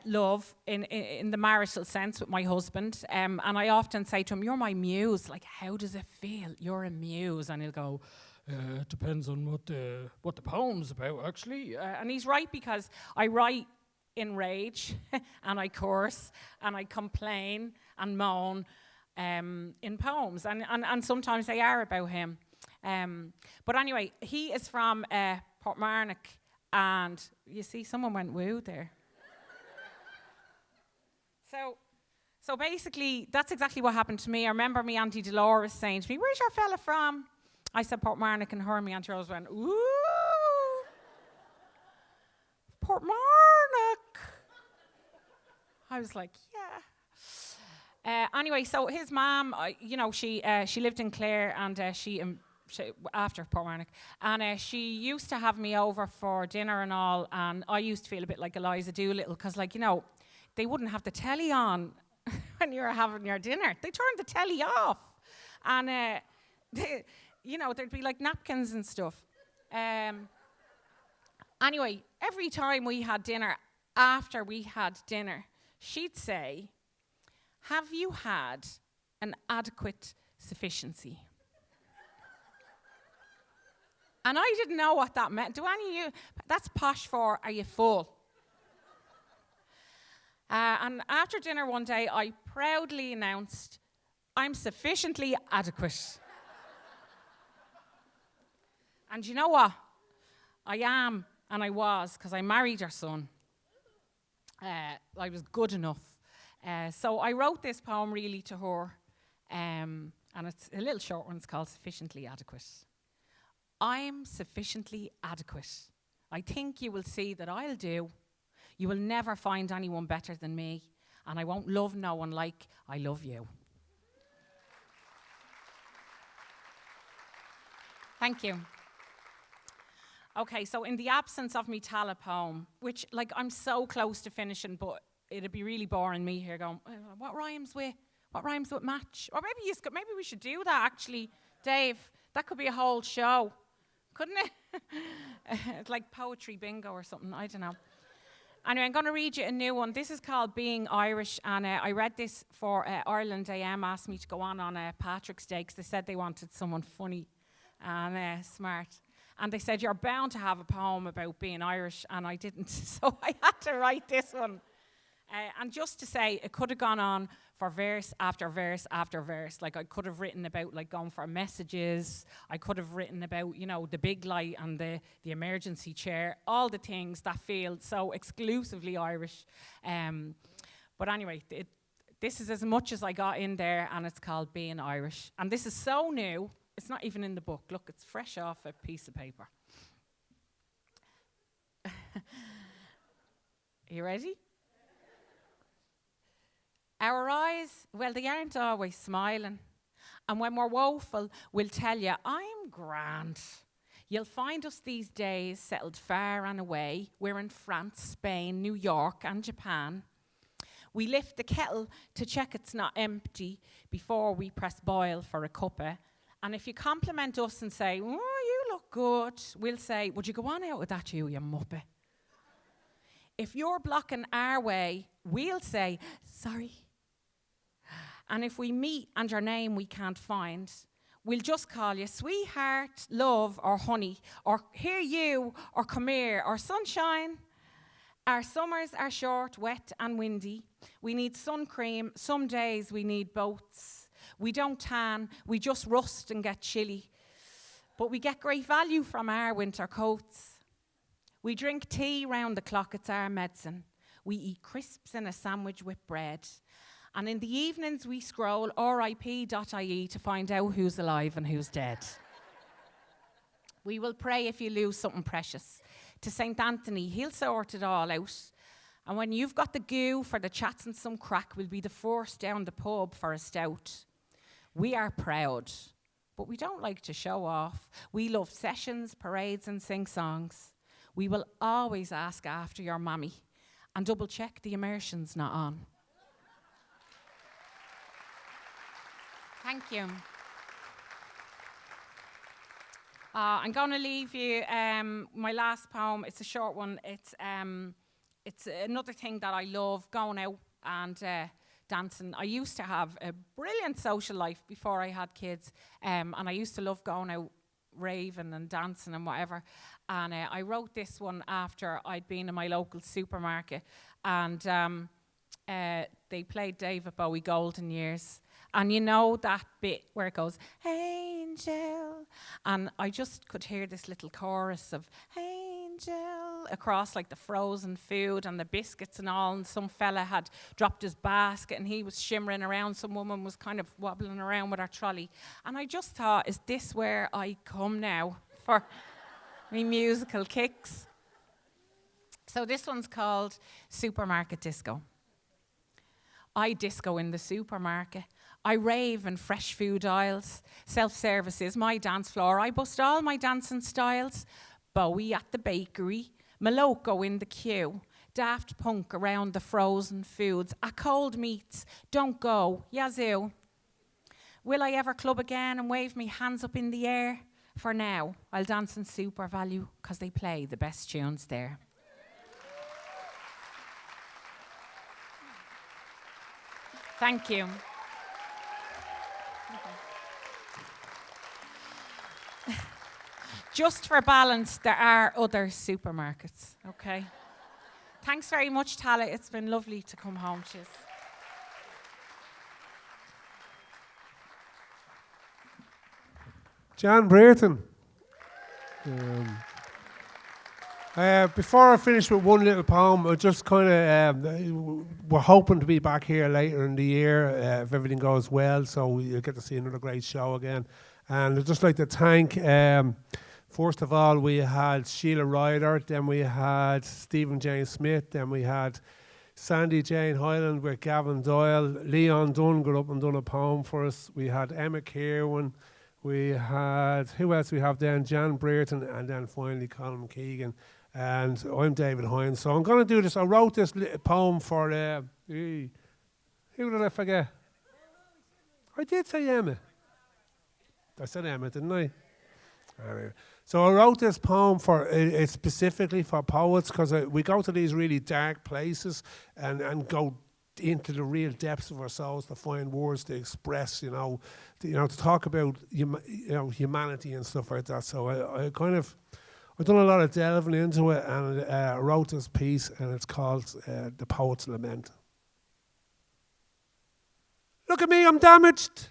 S9: love in the marital sense with my husband, and I often say to him, you're my muse, like how does it feel? You're a muse. And he'll go, it depends on what the poem's about, actually. And he's right, because I write in rage, and I curse, and I complain and moan in poems. And sometimes they are about him. But anyway, he is from Portmarnock, and you see, someone went woo there. So basically, that's exactly what happened to me. I remember me Auntie Dolores saying to me, where's your fella from? I said Portmarnock, and her and me Auntie Rose went, ooh, Portmarnock. I was like, yeah. Anyway, so his mum, she lived in Clare, and she after Portmarnock, and she used to have me over for dinner and all, and I used to feel a bit like Eliza Doolittle, because they wouldn't have the telly on when you were having your dinner. They turned the telly off, and there'd be like napkins and stuff. Anyway, every time we had dinner, after we had dinner, she'd say, have you had an adequate sufficiency? And I didn't know what that meant. Do any of you, that's posh for, are you full? And after dinner one day, I proudly announced, I'm sufficiently adequate. And you know what? I am, and I was, because I married her son. I was good enough. So I wrote this poem really to her, and it's a little short one. It's called Sufficiently Adequate. I'm sufficiently adequate. I think you will see that I'll do. You will never find anyone better than me, and I won't love no one like I love you. Thank you. Okay, so in the absence of me Tallaght poem, which I'm so close to finishing, but it'd be really boring me here going, what rhymes with match? Or maybe we should do that actually, Dave. That could be a whole show, couldn't it? It's like poetry bingo or something, I don't know. Anyway, I'm going to read you a new one. This is called Being Irish, and I read this for Ireland AM asked me to go on Patrick's Day, because they said they wanted someone funny and smart. And they said, you're bound to have a poem about being Irish, and I didn't, so I had to write this one. And just to say, it could have gone on for verse after verse after verse. Like, I could have written about, like, going for messages. I could have written about, you know, the big light and the emergency chair, all the things that feel so exclusively Irish. But anyway, this is as much as I got in there, and it's called Being Irish. And this is so new, it's not even in the book. Look, it's fresh off a piece of paper. You ready? Our eyes, well, they aren't always smiling. And when we're woeful, we'll tell you, I'm grand. You'll find us these days settled far and away. We're in France, Spain, New York, and Japan. We lift the kettle to check it's not empty before we press boil for a cuppa. And if you compliment us and say, oh, you look good, we'll say, would you go on out with that, you muppet? If you're blocking our way, we'll say, sorry. And if we meet and your name we can't find, we'll just call you sweetheart, love, or honey, or here you, or come here, or sunshine. Our summers are short, wet, and windy. We need sun cream. Some days we need boats. We don't tan, we just rust and get chilly. But we get great value from our winter coats. We drink tea round the clock, it's our medicine. We eat crisps in a sandwich with bread. And in the evenings we scroll rip.ie to find out who's alive and who's dead. We will pray if you lose something precious. To St. Anthony, he'll sort it all out. And when you've got the goo for the chats and some crack, we'll be the first down the pub for a stout. We are proud, but we don't like to show off. We love sessions, parades, and sing songs. We will always ask after your mammy and double check the immersion's not on. Thank you. I'm going to leave you my last poem. It's a short one. It's another thing that I love, going out and dancing. I used to have a brilliant social life before I had kids, and I used to love going out raving and dancing and whatever. And I wrote this one after I'd been in my local supermarket, and they played David Bowie Golden Years. And you know that bit where it goes, Angel, and I just could hear this little chorus of Angel across like the frozen food and the biscuits and all, and some fella had dropped his basket and he was shimmering around, some woman was kind of wobbling around with her trolley, and I just thought, is this where I come now for me musical kicks? So this one's called Supermarket Disco. I disco in the supermarket. I rave in fresh food aisles. Self-service is my dance floor. I bust all my dancing styles. Bowie at the bakery. Maloko in the queue. Daft Punk around the frozen foods. A cold meats. Don't go. Yazoo. Will I ever club again and wave me hands up in the air? For now, I'll dance in Super Value because they play the best tunes there. Thank you. Just for balance, there are other supermarkets, okay? Thanks very much, Tallaght. It's been lovely to come home to you.
S2: John Brierton. Before I finish with one little poem, I just kind of, we're hoping to be back here later in the year if everything goes well, so you'll get to see another great show again. And I'd just like to thank, first of all, we had Sheila Ryder, then we had Stephen Jane Smith, then we had Sandii Jane Highland with Gavin Doyle, Leon Dunn got up and done a poem for us, we had Emmet Kirwan, we had, who else we have then? John Brierton, and then finally Colm Keegan. And I'm David Hynes. So I'm going to do this. I wrote this poem for, who did I forget? I did say Emmet. I said Emmet, didn't I? Anyway. So I wrote this poem for it's specifically for poets, because we go to these really dark places and go into the real depths of ourselves to find words to express, to talk about humanity and stuff like that. So I've done a lot of delving into it, and I wrote this piece, and it's called The Poet's Lament. Look at me, I'm damaged.